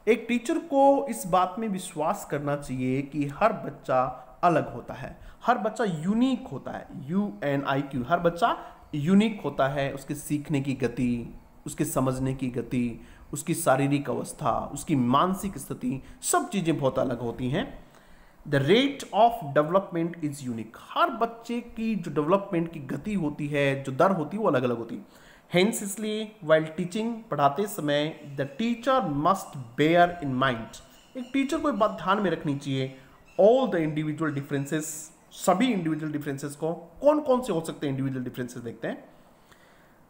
एक टीचर को इस बात में विश्वास करना चाहिए कि हर बच्चा अलग होता है, हर बच्चा यूनिक होता है, UNIQ, हर बच्चा यूनिक होता है। उसके सीखने की गति, उसके समझने की गति, उसकी शारीरिक अवस्था, उसकी मानसिक स्थिति, सब चीज़ें बहुत अलग होती हैं। The rate of development is unique, हर बच्चे की जो डेवलपमेंट की गति होती है, जो दर होती है, वो अलग अलग होती है। हेंस इसलिए वाइल टीचिंग, पढ़ाते समय, the teacher must bear in mind, एक टीचर को एक बात ध्यान में रखनी चाहिए, ऑल द इंडिविजुअल डिफरेंसेस, सभी इंडिविजुअल डिफरेंसेस को। कौन कौन से हो सकते हैं इंडिविजुअल डिफरेंसेस, देखते हैं।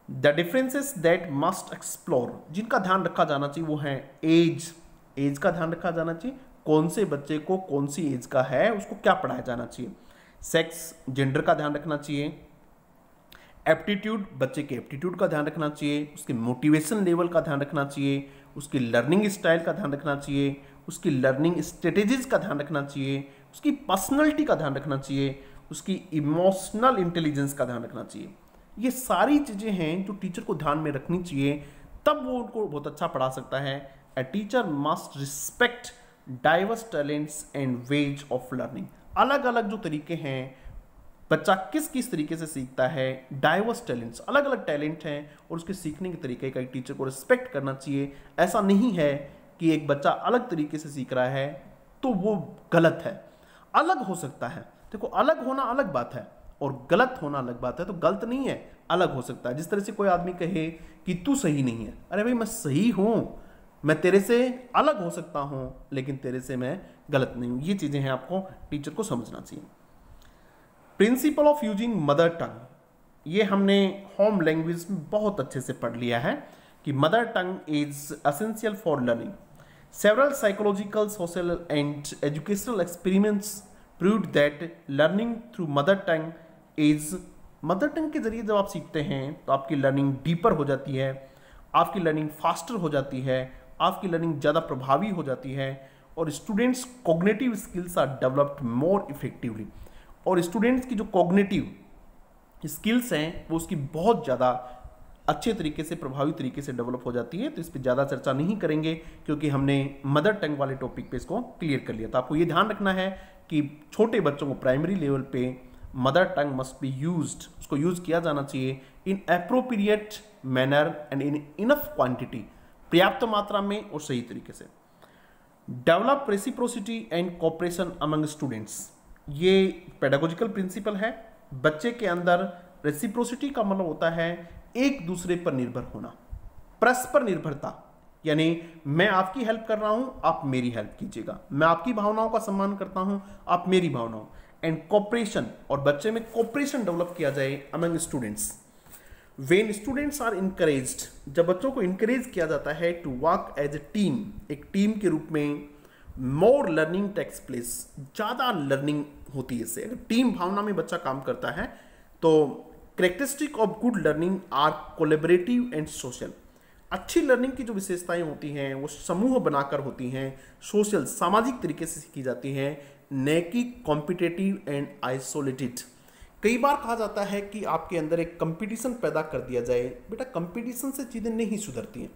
The differences that must explore, जिनका ध्यान रखा जाना चाहिए वो है एज, एज का ध्यान रखा जाना चाहिए, कौन से बच्चे को कौन सी एज का है उसको क्या पढ़ाया जाना चाहिए। सेक्स, जेंडर का ध्यान रखना चाहिए। एप्टीट्यूड, बच्चे के एप्टीट्यूड का ध्यान रखना चाहिए, उसके मोटिवेशन लेवल का ध्यान रखना चाहिए, उसकी लर्निंग स्टाइल का ध्यान रखना चाहिए, उसकी लर्निंग स्ट्रेटेजीज का ध्यान रखना चाहिए, उसकी पर्सनैलिटी का ध्यान रखना चाहिए, उसकी इमोशनल इंटेलिजेंस का ध्यान रखना चाहिए। ये सारी चीज़ें हैं जो टीचर को ध्यान में रखनी चाहिए, तब वो उनको बहुत अच्छा पढ़ा सकता है। A teacher must respect diverse talents and ways of learning. अलग अलग जो तरीके हैं, बच्चा किस किस तरीके से सीखता है, डाइवर्स टैलेंट्स, अलग अलग टैलेंट हैं और उसके सीखने के तरीके का एक टीचर को रिस्पेक्ट करना चाहिए। ऐसा नहीं है कि एक बच्चा अलग तरीके से सीख रहा है तो वो गलत है। अलग हो सकता है, देखो अलग होना अलग बात है और गलत होना अलग बात है। तो गलत नहीं है, अलग हो सकता है। जिस तरह से कोई आदमी कहे कि तू सही नहीं है, अरे भाई मैं सही हूँ, मैं तेरे से अलग हो सकता हूँ लेकिन तेरे से मैं गलत नहीं हूँ। ये चीज़ें हैं, आपको टीचर को समझना चाहिए। Principle of using mother tongue, ये हमने होम लैंग्वेज में बहुत अच्छे से पढ़ लिया है कि mother tongue is essential for learning. Several psychological, social and educational experiments proved that learning through mother tongue is, mother tongue के जरिए जब आप सीखते हैं तो आपकी लर्निंग डीपर हो जाती है, आपकी लर्निंग फास्टर हो जाती है, आपकी लर्निंग ज़्यादा प्रभावी हो जाती है और students cognitive skills are developed more effectively. और स्टूडेंट्स की जो कॉग्निटिव स्किल्स हैं वो उसकी बहुत ज़्यादा अच्छे तरीके से, प्रभावी तरीके से डेवलप हो जाती है। तो इस पर ज़्यादा चर्चा नहीं करेंगे क्योंकि हमने मदर टंग वाले टॉपिक पे इसको क्लियर कर लिया था। आपको ये ध्यान रखना है कि छोटे बच्चों को प्राइमरी लेवल पे mother tongue must be used, उसको यूज़ किया जाना चाहिए in appropriate manner and in enough quantity, पर्याप्त मात्रा में और सही तरीके से। Develop reciprocity and cooperation among students, ये पेडागोजिकल प्रिंसिपल है। बच्चे के अंदर रेसिप्रोसिटी का मतलब होता है एक दूसरे पर निर्भर होना, परस्पर निर्भरता, यानी मैं आपकी हेल्प कर रहा हूं, आप मेरी हेल्प कीजिएगा, मैं आपकी भावनाओं का सम्मान करता हूं, आप मेरी भावनाओं, एंड कोऑपरेशन, और बच्चे में कोऑपरेशन डेवलप किया जाए among students. When students are encouraged, जब बच्चों को इनकरेज किया जाता है to work as a team, एक टीम के रूप में, मोर लर्निंग टेक्स प्लेस, ज़्यादा लर्निंग होती है इससे। अगर टीम भावना में बच्चा काम करता है तो characteristic of good learning are collaborative and social. अच्छी लर्निंग की जो विशेषताएं होती हैं वो समूह बनाकर होती हैं, सोशल, सामाजिक तरीके से सीखी जाती हैं, न कि कॉम्पिटेटिव एंड आइसोलेटेड। कई बार कहा जाता है कि आपके अंदर एक कंपटीशन पैदा कर दिया जाए, बेटा कंपटीशन से चीज़ें नहीं सुधरती हैं।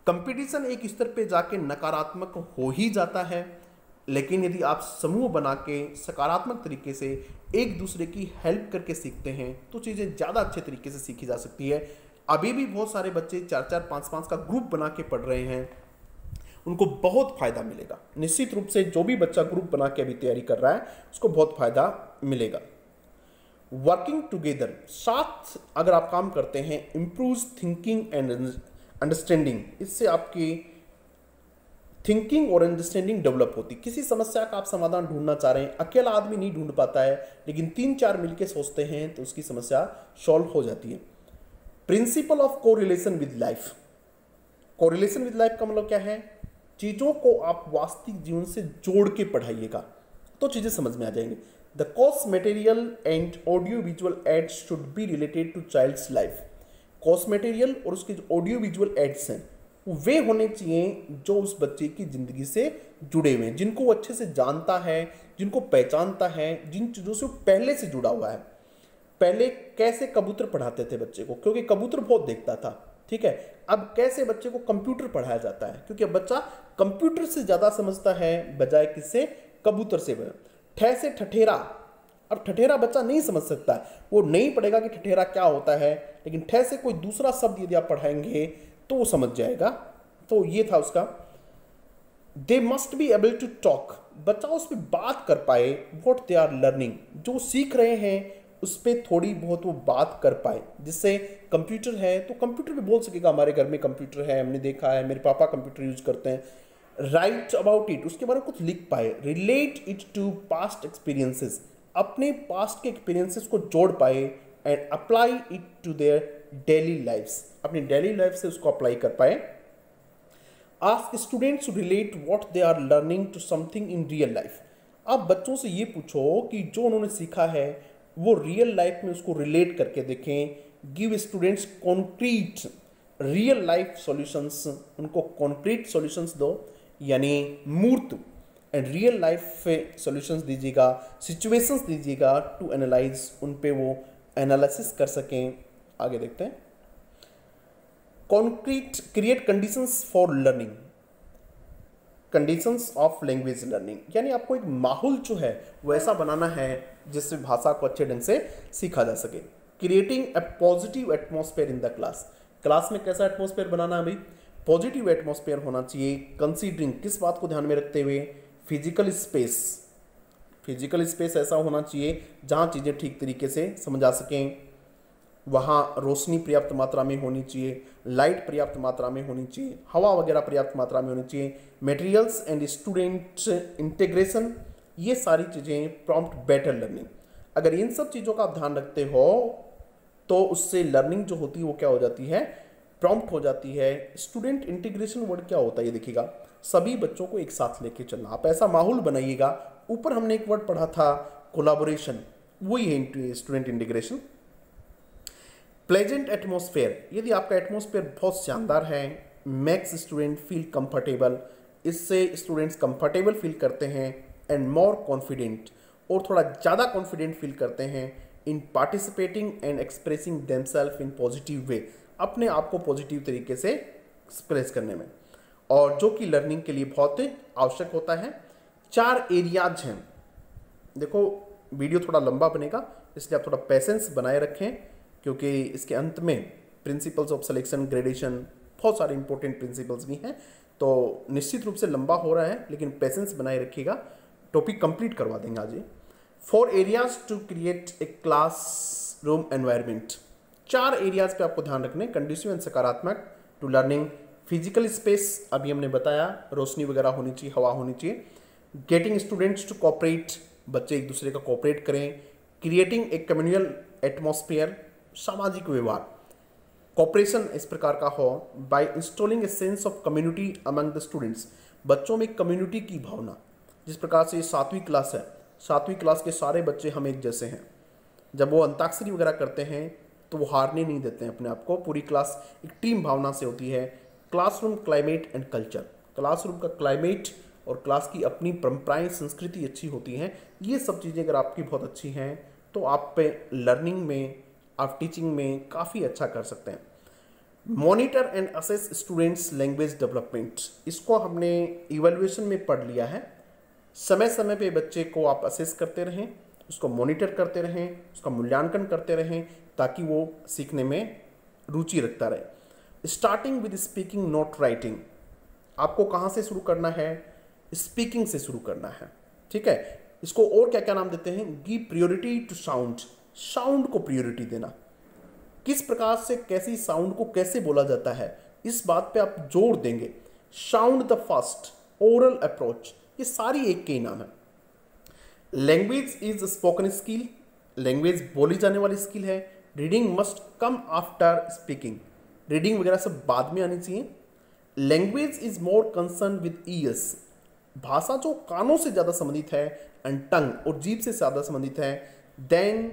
कंपटीशन एक स्तर पे जाके नकारात्मक हो ही जाता है, लेकिन यदि आप समूह बना के सकारात्मक तरीके से एक दूसरे की हेल्प करके सीखते हैं तो चीज़ें ज़्यादा अच्छे तरीके से सीखी जा सकती है। अभी भी बहुत सारे बच्चे 4-4, 5-5 का ग्रुप बना के पढ़ रहे हैं, उनको बहुत फ़ायदा मिलेगा। निश्चित रूप से जो भी बच्चा ग्रुप बना के अभी तैयारी कर रहा है उसको बहुत फ़ायदा मिलेगा। वर्किंग टुगेदर, साथ अगर आप काम करते हैं, इम्प्रूव्स थिंकिंग एंड अंडरस्टैंडिंग, इससे आपकी थिंकिंग और अंडरस्टैंडिंग डेवलप होती। किसी समस्या का आप समाधान ढूंढना चाह रहे हैं, अकेला आदमी नहीं ढूंढ पाता है, लेकिन 3-4 मिलकर सोचते हैं तो उसकी समस्या सॉल्व हो जाती है। Principle of correlation with life, correlation with life का मतलब क्या है? चीज़ों को आप वास्तविक जीवन से जोड़ के पढ़ाइएगा तो चीज़ें समझ में आ जाएंगी। The course material and audio visual aids should be related to child's life. Course material और उसके जो ऑडियो विजुअल एड्स हैं वे होने चाहिए जो उस बच्चे की ज़िंदगी से जुड़े हुए हैं, जिनको वो अच्छे से जानता है, जिनको पहचानता है, जिन चीज़ों से वो पहले से जुड़ा हुआ है। पहले कैसे कबूतर पढ़ाते थे बच्चे को, क्योंकि कबूतर बहुत देखता था, ठीक है। अब कैसे बच्चे को कंप्यूटर पढ़ाया जाता है, क्योंकि अब बच्चा कंप्यूटर से ज़्यादा समझता है बजाय किससे, कबूतर से। ठे से ठठेरा, अब ठठेरा बच्चा नहीं समझ सकता है, वो नहीं पढ़ेगा कि ठठेरा क्या होता है, लेकिन ठे से कोई दूसरा शब्द यदि आप पढ़ाएंगे तो वो समझ जाएगा। तो ये था उसका। They must be able to talk, बच्चा उस पर बात कर पाए, व्हाट दे आर लर्निंग, जो सीख रहे हैं उस पर थोड़ी बहुत वो बात कर पाए, जिससे कंप्यूटर है तो कंप्यूटर पे बोल सकेगा हमारे घर में कंप्यूटर है, हमने देखा है, मेरे पापा कंप्यूटर यूज करते हैं। राइट अबाउट इट, उसके बारे में कुछ लिख पाए। Relate it to past experiences, अपने पास्ट के एक्सपीरियंसेस को जोड़ पाए। And apply it to their daily lifes, अपनी डेली लाइफ से उसको अप्लाई कर पाए। Ask students to relate what they are learning to something in real life. आप बच्चों से ये पूछो कि जो उन्होंने सीखा है वो रियल लाइफ में उसको रिलेट करके देखें। Give students concrete real life solutions, उनको कॉन्क्रीट सॉल्यूशंस दो, यानी मूर्त एंड रियल लाइफ सॉल्यूशंस दीजिएगा, सिचुएशंस दीजिएगा टू एनालाइज, उन पे वो एनालिसिस कर सकें। आगे देखते हैं। Concrete create conditions for learning, conditions of language learning, यानी आपको एक माहौल जो है वो ऐसा बनाना है जिससे भाषा को अच्छे ढंग से सीखा जा सके। Creating a positive atmosphere in the class, class में कैसा एटमॉस्फेयर बनाना है भाई, पॉजिटिव एटमॉस्फेयर होना चाहिए। कंसीडरिंग, किस बात को ध्यान में रखते हुए, फिजिकल स्पेस, फिजिकल स्पेस ऐसा होना चाहिए जहाँ चीज़ें ठीक तरीके से समझा सकें, वहाँ रोशनी पर्याप्त मात्रा में होनी चाहिए, लाइट पर्याप्त मात्रा में होनी चाहिए, हवा वगैरह पर्याप्त मात्रा में होनी चाहिए, मटेरियल्स एंड स्टूडेंट इंटीग्रेशन, ये सारी चीज़ें प्रॉम्प्ट बेटर लर्निंग। अगर इन सब चीज़ों का आप ध्यान रखते हो तो उससे लर्निंग जो होती है वो क्या हो जाती है, प्रॉम्प्ट हो जाती है। स्टूडेंट इंटीग्रेशन वर्ड क्या होता है ये देखिएगा, सभी बच्चों को एक साथ लेके चलना, आप ऐसा माहौल बनाइएगा। ऊपर हमने एक वर्ड पढ़ा था कोलाबोरेशन, वही है स्टूडेंट इंटीग्रेशन। प्लेजेंट एटमॉस्फेयर, यदि आपका एटमॉस्फेयर बहुत शानदार है, मैक्स स्टूडेंट फील कंफर्टेबल, इससे स्टूडेंट्स कंफर्टेबल फील करते हैं, एंड मोर कॉन्फिडेंट, और थोड़ा ज़्यादा कॉन्फिडेंट फील करते हैं in participating and expressing themselves in positive way, अपने आप को पॉजिटिव तरीके से एक्सप्रेस करने में, और जो कि लर्निंग के लिए बहुत आवश्यक होता है। 4 एरियाज हैं, देखो वीडियो थोड़ा लंबा बनेगा इसलिए आप थोड़ा पेशेंस बनाए रखें, क्योंकि इसके अंत में प्रिंसिपल्स ऑफ सिलेक्शन, ग्रेडेशन, बहुत सारे इंपॉर्टेंट प्रिंसिपल्स भी हैं, तो निश्चित रूप से लंबा हो रहा है लेकिन पेशेंस बनाए रखिएगा, टॉपिक कंप्लीट करवा देंगे आज ये। 4 areas to create a classroom environment, 4 areas पे आपको ध्यान रखने, कंडीसिव एंड सकारात्मक टू लर्निंग। फिजिकल स्पेस अभी हमने बताया, रोशनी वगैरह होनी चाहिए, हवा होनी चाहिए। गेटिंग स्टूडेंट्स टू कोऑपरेट, बच्चे एक दूसरे का कोऑपरेट करें। क्रिएटिंग ए कम्युनल एटमॉस्फेयर, सामाजिक व्यवहार, कॉपरेशन इस प्रकार का हो। By installing a sense of community among the students, बच्चों में कम्युनिटी की भावना, जिस प्रकार से 7वीं क्लास है, 7वीं क्लास के सारे बच्चे हम एक जैसे हैं, जब वो अंताक्षरी वगैरह करते हैं तो वो हारने नहीं देते हैं अपने आप को, पूरी क्लास एक टीम भावना से होती है। Classroom climate and culture, classroom का क्लाइमेट और क्लास की अपनी परंपराएं, संस्कृति अच्छी होती हैं, ये सब चीज़ें अगर आपकी बहुत अच्छी हैं तो आप पे लर्निंग में, आप टीचिंग में काफ़ी अच्छा कर सकते हैं। Monitor and assess students language development, इसको हमने इवैल्यूएशन में पढ़ लिया है। समय समय पे बच्चे को आप असेस करते रहें, उसको मॉनिटर करते रहें, उसका मूल्यांकन करते रहें, ताकि वो सीखने में रुचि रखता रहे। Starting with speaking not writing, आपको कहाँ से शुरू करना है, स्पीकिंग से शुरू करना है, ठीक है। इसको और क्या क्या नाम देते हैं, give priority to sound, sound को प्रियोरिटी देना, किस प्रकार से कैसी साउंड को कैसे बोला जाता है, इस बात पे आप जोर देंगे। Sound the first, oral approach, ये सारी एक के ही नाम है। Language is spoken skill, language बोली जाने वाली स्किल है। Reading must come after speaking, reading वगैरह सब बाद में आनी चाहिए। Language is more concern with years, भाषा जो कानों से ज़्यादा संबंधित है, एंड टंग, और जीभ से ज़्यादा संबंधित है, देन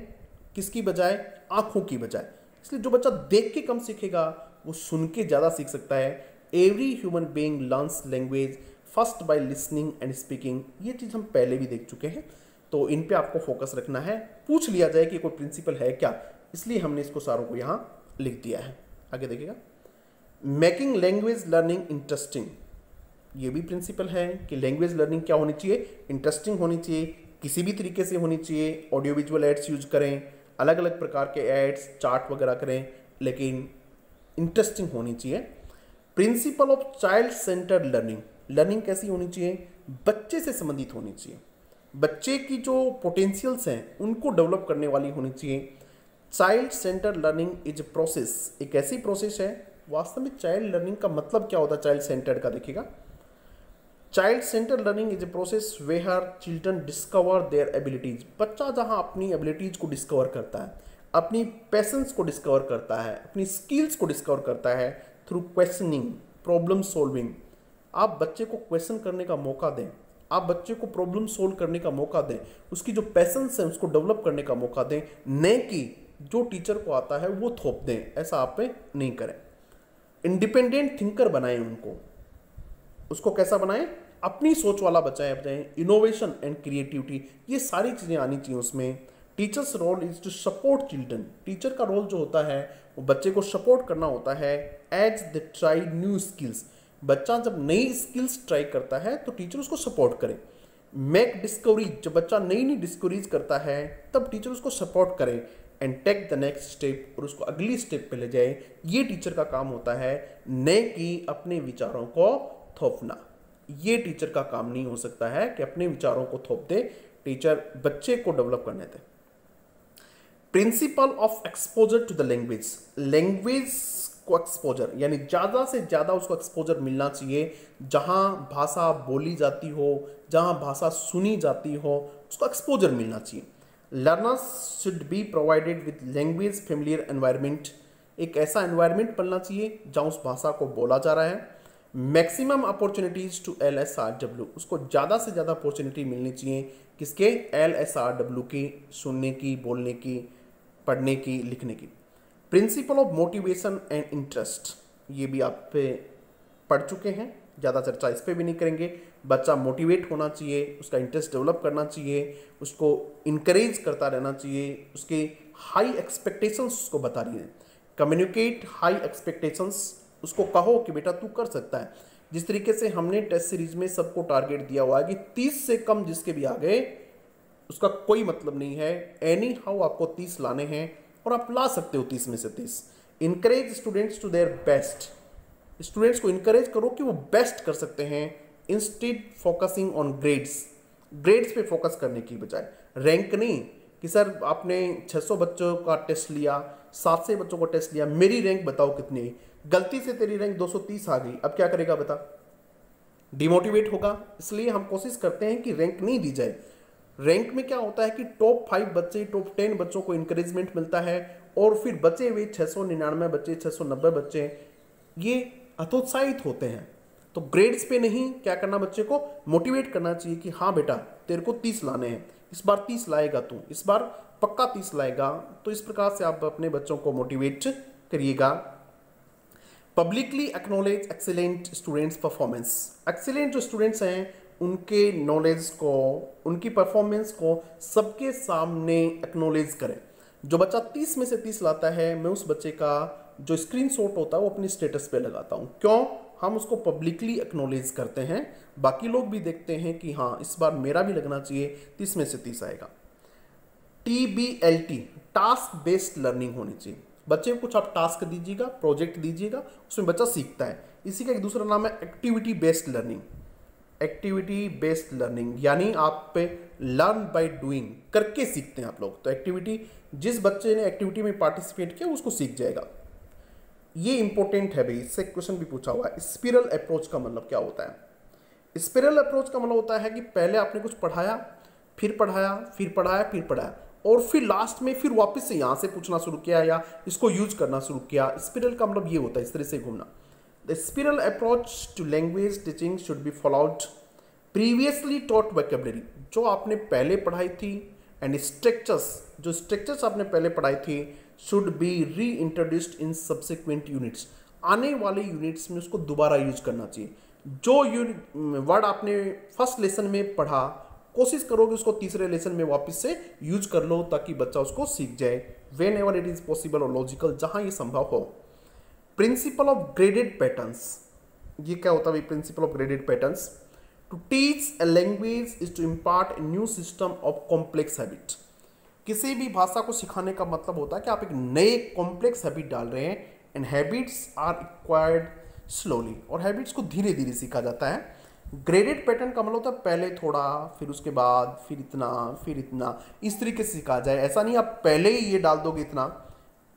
किसकी बजाय, आँखों की बजाय। इसलिए जो बच्चा देख के कम सीखेगा वो सुन के ज़्यादा सीख सकता है। Every human being learns language first by listening and speaking, ये चीज़ हम पहले भी देख चुके हैं, तो इन पे आपको फोकस रखना है। पूछ लिया जाए कि कोई प्रिंसिपल है क्या, इसलिए हमने इसको सारों को यहाँ लिख दिया है। आगे देखिएगा, मेकिंग लैंग्वेज लर्निंग इंटरेस्टिंग, ये भी प्रिंसिपल है कि लैंग्वेज लर्निंग क्या होनी चाहिए, इंटरेस्टिंग होनी चाहिए, किसी भी तरीके से होनी चाहिए। ऑडियो विजुअल एड्स यूज करें, अलग अलग प्रकार के एड्स, चार्ट वगैरह करें, लेकिन इंटरेस्टिंग होनी चाहिए। Principle of child centred learning, learning कैसी होनी चाहिए, बच्चे से संबंधित होनी चाहिए, बच्चे की जो पोटेंशियल्स हैं उनको डेवलप करने वाली होनी चाहिए। Child centred learning is a process, एक ऐसी प्रोसेस है, वास्तव में चाइल्ड लर्निंग का मतलब क्या होता है चाइल्ड सेंटर्ड का, देखिएगा। Child centre learning is a process where children discover their abilities, बच्चा जहाँ अपनी एबिलिटीज को डिस्कवर करता है, अपनी पैशंस को डिस्कवर करता है, अपनी स्किल्स को डिस्कवर करता है थ्रू क्वेश्चनिंग, प्रॉब्लम सॉल्विंग, आप बच्चे को क्वेश्चन करने का मौका दें, आप बच्चे को प्रॉब्लम सोल्व करने का मौका दें, उसकी जो पैसेंस है उसको डेवलप करने का मौका दें, न कि जो टीचर को आता है वो थोप दें। ऐसा आप पे नहीं करें। इंडिपेंडेंट थिंकर बनाएं उनको। उसको कैसा बनाएं? अपनी सोच वाला बताएं। इनोवेशन एंड क्रिएटिविटी, ये सारी चीज़ें आनी चाहिए उसमें। Teacher's role is to support children. Teacher का रोल जो होता है वो बच्चे को सपोर्ट करना होता है as they try new skills. बच्चा जब नई स्किल्स ट्राई करता है तो टीचर उसको सपोर्ट करे। मेक डिस्कवरीज, जब बच्चा नई नई डिस्कवरीज करता है तब टीचर उसको सपोर्ट करे and take the next step, और उसको अगली स्टेप पे ले जाए। ये टीचर का काम होता है, न कि अपने विचारों को थोपना। ये टीचर का काम नहीं हो सकता है कि अपने विचारों को थोप दे। टीचर बच्चे को डेवलप करने दे। Principle of exposure to the language. Language को एक्सपोजर यानी ज़्यादा से ज़्यादा उसको एक्सपोजर मिलना चाहिए। जहाँ भाषा बोली जाती हो, जहाँ भाषा सुनी जाती हो, उसको एक्सपोजर मिलना चाहिए। Learners should be provided with language familiar environment. एक ऐसा एनवायरनमेंट बनना चाहिए जहाँ उस भाषा को बोला जा रहा है। मैक्सिमम अपॉर्चुनिटीज टू LSRW, उसको ज़्यादा से ज़्यादा अपॉर्चुनिटी मिलनी चाहिए किसके? LSRW की, सुनने की, बोलने की, पढ़ने की, लिखने की। Principle of motivation and interest, ये भी आप पे पढ़ चुके हैं, ज़्यादा चर्चा इस पर भी नहीं करेंगे। बच्चा मोटिवेट होना चाहिए, उसका इंटरेस्ट डेवलप करना चाहिए, उसको इनकरेज करता रहना चाहिए, उसके हाई एक्सपेक्टेशंस उसको बता रही है। कम्युनिकेट हाई एक्सपेक्टेशंस, उसको कहो कि बेटा तू कर सकता है। जिस तरीके से हमने टेस्ट सीरीज में सबको टारगेट दिया हुआ है कि 30 से कम जिसके भी आ गए उसका कोई मतलब नहीं है। एनी हाउ आपको 30 लाने हैं और आप ला सकते हो 30 में से 30। Encourage students to their best, students को इनकरेज करो कि वो बेस्ट कर सकते हैं। Instead focusing on grades, grades पे फोकस करने की बजाय। रैंक नहीं कि सर आपने 600 बच्चों का टेस्ट लिया, 700 बच्चों को टेस्ट लिया, मेरी रैंक बताओ कितनी है। गलती से तेरी रैंक 230 आ गई, अब क्या करेगा बता? डिमोटिवेट होगा। इसलिए हम कोशिश करते हैं कि रैंक नहीं दी जाए। रैंक में क्या होता है कि टॉप 5 बच्चे, टॉप 10 बच्चों को इंकरेजमेंट मिलता है और फिर बचे हुए 699 बच्चे, 690 बच्चे ये हतोत्साहित होते हैं। तो ग्रेड्स पे नहीं, क्या करना, बच्चे को मोटिवेट करना चाहिए कि हाँ बेटा तेरे को 30 लाने हैं, इस बार 30 लाएगा तू, इस बार पक्का 30 लाएगा। तो इस प्रकार से आप अपने बच्चों को मोटिवेट करिएगा। Publicly acknowledge excellent students performance. Excellent जो स्टूडेंट्स हैं उनके नॉलेज को, उनकी परफॉर्मेंस को सबके सामने एक्नॉलेज करें। जो बच्चा 30 में से 30 लाता है, मैं उस बच्चे का जो स्क्रीनशॉट होता है वो अपनी स्टेटस पे लगाता हूँ। क्यों? हम उसको पब्लिकली एक्नॉलेज करते हैं, बाकी लोग भी देखते हैं कि हाँ इस बार मेरा भी लगना चाहिए, 30 में से 30 आएगा। TBLT, टास्क बेस्ड लर्निंग होनी चाहिए। बच्चे को कुछ आप टास्क दीजिएगा, प्रोजेक्ट दीजिएगा, उसमें बच्चा सीखता है। इसी का एक दूसरा नाम है activity based learning. Activity based learning यानी आप पे लर्न बाय डूइंग, करके सीखते हैं आप लोग। तो एक्टिविटी, जिस बच्चे ने एक्टिविटी में पार्टिसिपेट किया उसको सीख जाएगा। ये इंपॉर्टेंट है भाई, इससे क्वेश्चन भी पूछा हुआ है। स्पिरल अप्रोच का मतलब क्या होता है? स्पिरल अप्रोच का मतलब होता है कि पहले आपने कुछ पढ़ाया, फिर पढ़ाया, फिर पढ़ाया, फिर पढ़ाया, और फिर लास्ट में फिर वापस से यहाँ से पूछना शुरू किया या इसको यूज करना शुरू किया। स्पिरल का मतलब ये होता है, इस तरह से घूमना। The spiral approach to language teaching should be followed previously taught vocabulary, जो आपने पहले पढ़ाई थी, एंड स्ट्रक्चर्स, जो स्ट्रक्चर्स आपने पहले पढ़ाई थी, शुड बी री इंट्रोड्यूस्ड इन सब्सिक्वेंट यूनिट्स। आने वाले यूनिट्स में उसको दोबारा यूज करना चाहिए। जो वर्ड आपने फर्स्ट लेसन में पढ़ा, कोशिश करो कि उसको तीसरे लेसन में वापस से यूज कर लो ताकि बच्चा उसको सीख जाए। When ever it is possible और लॉजिकल, जहां ये संभव हो। प्रिंसिपल ऑफ ग्रेडेड पैटर्न्स, ये क्या होता है? Principle of graded patterns, to teach a language is to impart a new system of complex habit. किसी भी भाषा को सिखाने का मतलब होता है कि आप एक नए कॉम्प्लेक्स हैबिट डाल रहे हैं, and habits are acquired slowly, और हैबिट्स को धीरे धीरे सीखा जाता है। ग्रेडेड पैटर्न का मतलब होता है पहले थोड़ा, फिर उसके बाद फिर इतना, फिर इतना, इस तरीके से सीखा जाए। ऐसा नहीं आप पहले ही ये डाल दोगे इतना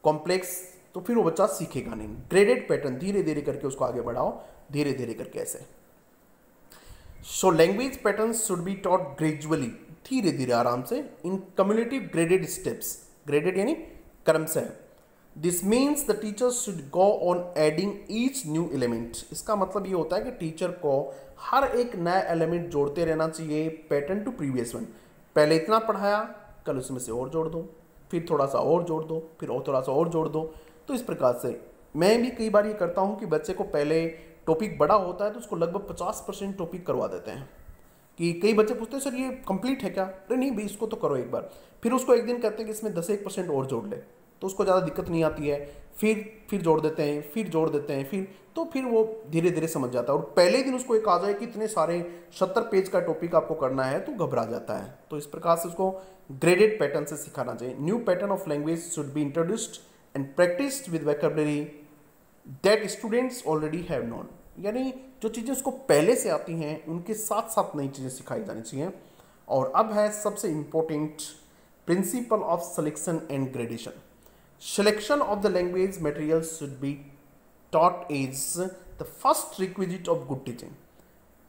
कॉम्प्लेक्स, तो फिर वो बच्चा सीखेगा नहीं। ग्रेडेड पैटर्न, धीरे धीरे करके उसको आगे बढ़ाओ, धीरे धीरे करके ऐसे। So language patterns should be taught gradually, धीरे धीरे आराम से, इन कम्युलेटिव ग्रेडेड स्टेप्स। ग्रेडेड यानी क्रमशः। This means the teacher should go on adding each new element. इसका मतलब ये होता है कि टीचर को हर एक नया एलिमेंट जोड़ते रहना चाहिए पैटर्न टू प्रीवियस वन। पहले इतना पढ़ाया, कल उसमें से और जोड़ दो, फिर थोड़ा सा और जोड़ दो, फिर और थोड़ा सा और जोड़ दो। तो इस प्रकार से मैं भी कई बार ये करता हूँ कि बच्चे को पहले टॉपिक बड़ा होता है तो उसको लगभग 50% टॉपिक करवा देते हैं। कि कई बच्चे पूछते हैं सर ये कंप्लीट है क्या, अरे नहीं भाई इसको तो करो एक बार। फिर उसको एक दिन कहते हैं कि इसमें 10-1% और जोड़ ले, तो उसको ज़्यादा दिक्कत नहीं आती है। फिर जोड़ देते हैं, फिर जोड़ देते हैं, फिर वो धीरे धीरे समझ जाता है। और पहले दिन उसको एक आ जाए कि इतने सारे 70 पेज का टॉपिक आपको करना है तो घबरा जाता है। तो इस प्रकार से उसको ग्रेडेड पैटर्न से सिखाना चाहिए। New pattern of language should be introduced and practised with vocabulary that students already have known. यानी जो चीज़ें उसको पहले से आती हैं उनके साथ साथ नई चीज़ें सिखाई जानी चाहिए। और अब है सबसे important principle of selection and gradation. Selection of the language material should be taught is the first requisite of good teaching.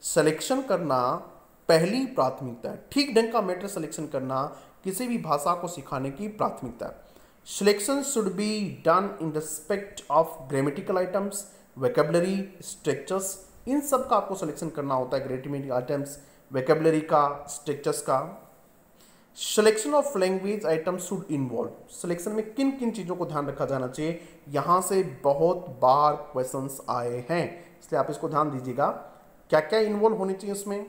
Selection करना पहली प्राथमिकता है। ठीक ढंग का मैटर सिलेक्शन करना किसी भी भाषा को सिखाने की प्राथमिकता है। Selection should be done in respect of grammatical items, vocabulary, structures. इन सब का आपको सिलेक्शन करना होता है, ग्रामेटिकल आइटम्स, वोकैबुलरी का, स्ट्रक्चर्स का। Selection of language items should involve. Selection में किन किन चीज़ों को ध्यान रखा जाना चाहिए, यहाँ से बहुत बार क्वेश्चंस आए हैं, इसलिए आप इसको ध्यान दीजिएगा। क्या क्या इन्वॉल्व होनी चाहिए उसमें?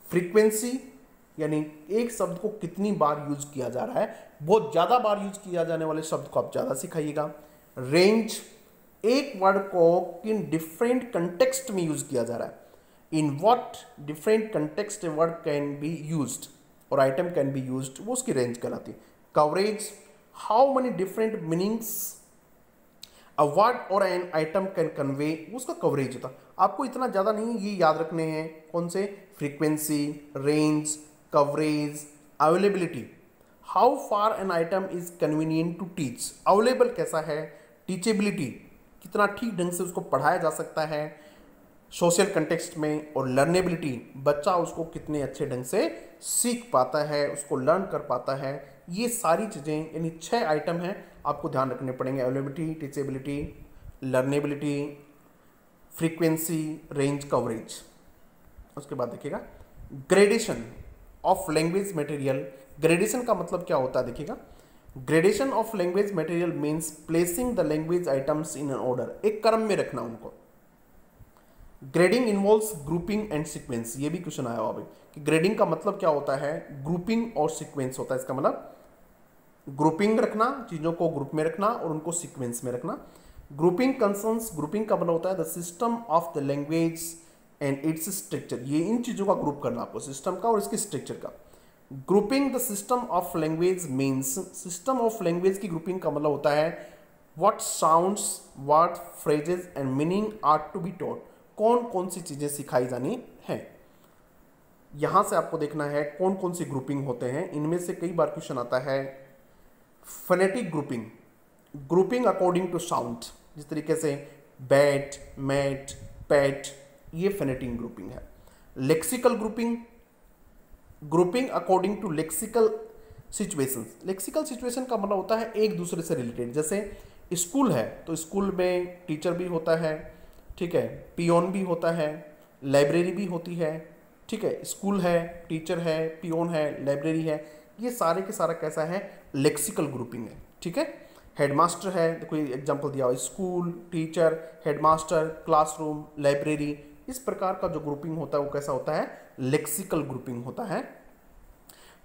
फ्रीक्वेंसी, यानी एक शब्द को कितनी बार यूज किया जा रहा है, बहुत ज़्यादा बार यूज किया जाने वाले शब्द को आप ज़्यादा सिखाइएगा। रेंज, एक वर्ड को किन डिफरेंट कंटेक्स्ट में यूज किया जा रहा है, in what different context a word can be used और आइटम कैन बी यूज्ड, वो उसकी रेंज कहलाती है। Coverage, how many different meanings a word और एन आइटम कैन कन्वे, उसका कवरेज होता है। आपको इतना ज़्यादा नहीं ये याद रखने हैं, कौन से? Frequency, range, coverage, availability, how far an item is convenient to teach, available कैसा है, टीचेबिलिटी, कितना ठीक ढंग से उसको पढ़ाया जा सकता है सोशल कंटेक्स्ट में, और लर्नेबिलिटी, बच्चा उसको कितने अच्छे ढंग से सीख पाता है, उसको लर्न कर पाता है। ये सारी चीज़ें यानी 6 आइटम हैं, आपको ध्यान रखने पड़ेंगे। Availability, teachability, लर्नेबिलिटी, frequency, range, coverage. उसके बाद देखिएगा gradation of language material. Gradation का मतलब क्या होता है देखिएगा। Gradation of language material means placing the language items in an order, एक क्रम में रखना उनको। Grading involves grouping and sequence, ये भी क्वेश्चन आया हुआ अभी कि ग्रेडिंग का मतलब क्या होता है, ग्रुपिंग और सीक्वेंस होता है। इसका मतलब ग्रुपिंग रखना, चीज़ों को ग्रुप में रखना और उनको सीक्वेंस में रखना। ग्रुपिंग कंसर्न्स, ग्रुपिंग का मतलब होता है the system of the language and its structure, ये इन चीज़ों का ग्रुप करना आपको, सिस्टम का और इसके स्ट्रक्चर का। Grouping the system of language means, system of language की ग्रुपिंग का मतलब होता है what sounds, word, phrases and meaning are to be taught, कौन कौन सी चीज़ें सिखाई जानी है। यहाँ से आपको देखना है कौन कौन सी ग्रुपिंग होते हैं। इनमें से कई बार क्वेश्चन आता है phonetic grouping, grouping according to sound, जिस तरीके से बैट, मैट, पैट, ये फोनेटिक ग्रुपिंग है। Lexical grouping, grouping according to lexical situations. Lexical situation का मतलब होता है एक दूसरे से रिलेटेड। जैसे स्कूल है तो स्कूल में टीचर भी होता है, ठीक है, पियोन भी होता है, लाइब्रेरी भी होती है, ठीक है। स्कूल है, टीचर है, पियोन है, लाइब्रेरी है, ये सारे के सारा कैसा है, लेक्सिकल ग्रुपिंग है, ठीक है। हेडमास्टर है, देखो एग्जांपल दिया हुआ, school, teacher, headmaster, classroom, library, इस प्रकार का जो ग्रुपिंग होता है वो कैसा होता है, लेक्सिकल ग्रुपिंग होता है।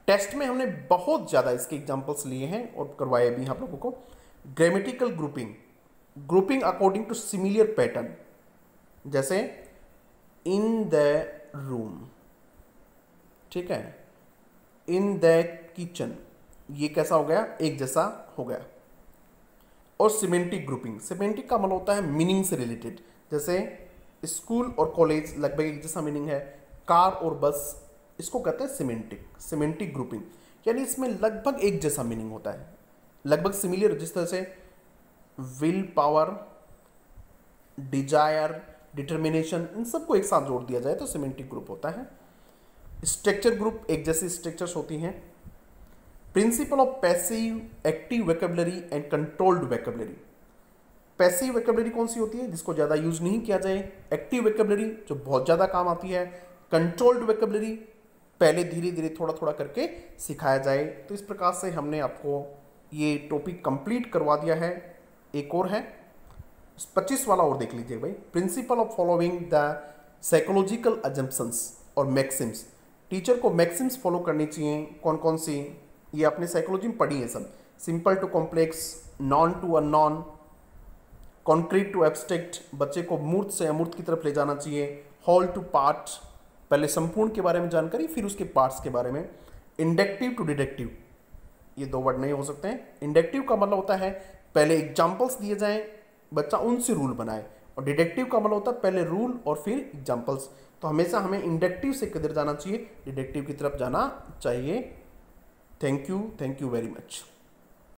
टेस्ट में हमने बहुत ज़्यादा इसके एग्जांपल्स लिए हैं और करवाए भी आप लोगों को। Grammatical grouping, grouping according to similar pattern, जैसे इन द रूम, ठीक है, इन द किचन, ये कैसा हो गया, एक जैसा हो गया। और सिमेंटिक ग्रुपिंग, सिमेंटिक का मतलब होता है मीनिंग से रिलेटेड, जैसे स्कूल और कॉलेज लगभग एक जैसा मीनिंग है, कार और बस, इसको कहते हैं सिमेंटिक, सिमेंटिक ग्रुपिंग, यानी इसमें लगभग एक जैसा मीनिंग होता है, लगभग सिमिलर, जिस तरह से विल पावर, डिजायर, डिटर्मिनेशन, इन सबको एक साथ जोड़ दिया जाए तो सिमेंटिक ग्रुप होता है। स्ट्रक्चर ग्रुप, एक जैसी स्ट्रक्चर्स होती हैं। Principle of passive, active vocabulary and controlled vocabulary. Passive vocabulary कौन सी होती है, जिसको ज़्यादा यूज नहीं किया जाए। एक्टिव वोकैबुलरी जो बहुत ज़्यादा काम आती है। कंट्रोल्ड वोकैबुलरी पहले धीरे धीरे थोड़ा थोड़ा करके सिखाया जाए। तो इस प्रकार से हमने आपको ये टॉपिक कंप्लीट करवा दिया है। एक और है 25 वाला और देख लीजिए भाई। Principle of following the psychological assumptions और मैक्सिम्स। टीचर को मैक्सिम्स फॉलो करनी चाहिए। कौन कौन सी, ये आपने साइकोलॉजी में पढ़ी है सब। Simple to complex, known to unknown, concrete to abstract, बच्चे को मूर्त से अमूर्त की तरफ ले जाना चाहिए। होल टू पार्ट, पहले संपूर्ण के बारे में जानकारी फिर उसके पार्ट्स के बारे में। इंडक्टिव टू डिडक्टिव, ये दो वर्ड नहीं हो सकते हैं। इंडक्टिव का मतलब होता है पहले एग्जाम्पल्स दिए जाएं, बच्चा उनसे रूल बनाए, और डिडक्टिव का मतलब होता है पहले रूल और फिर एग्जाम्पल्स। तो हमेशा हमें इंडक्टिव से किधर जाना चाहिए, डिडक्टिव की तरफ जाना चाहिए। Thank you very much.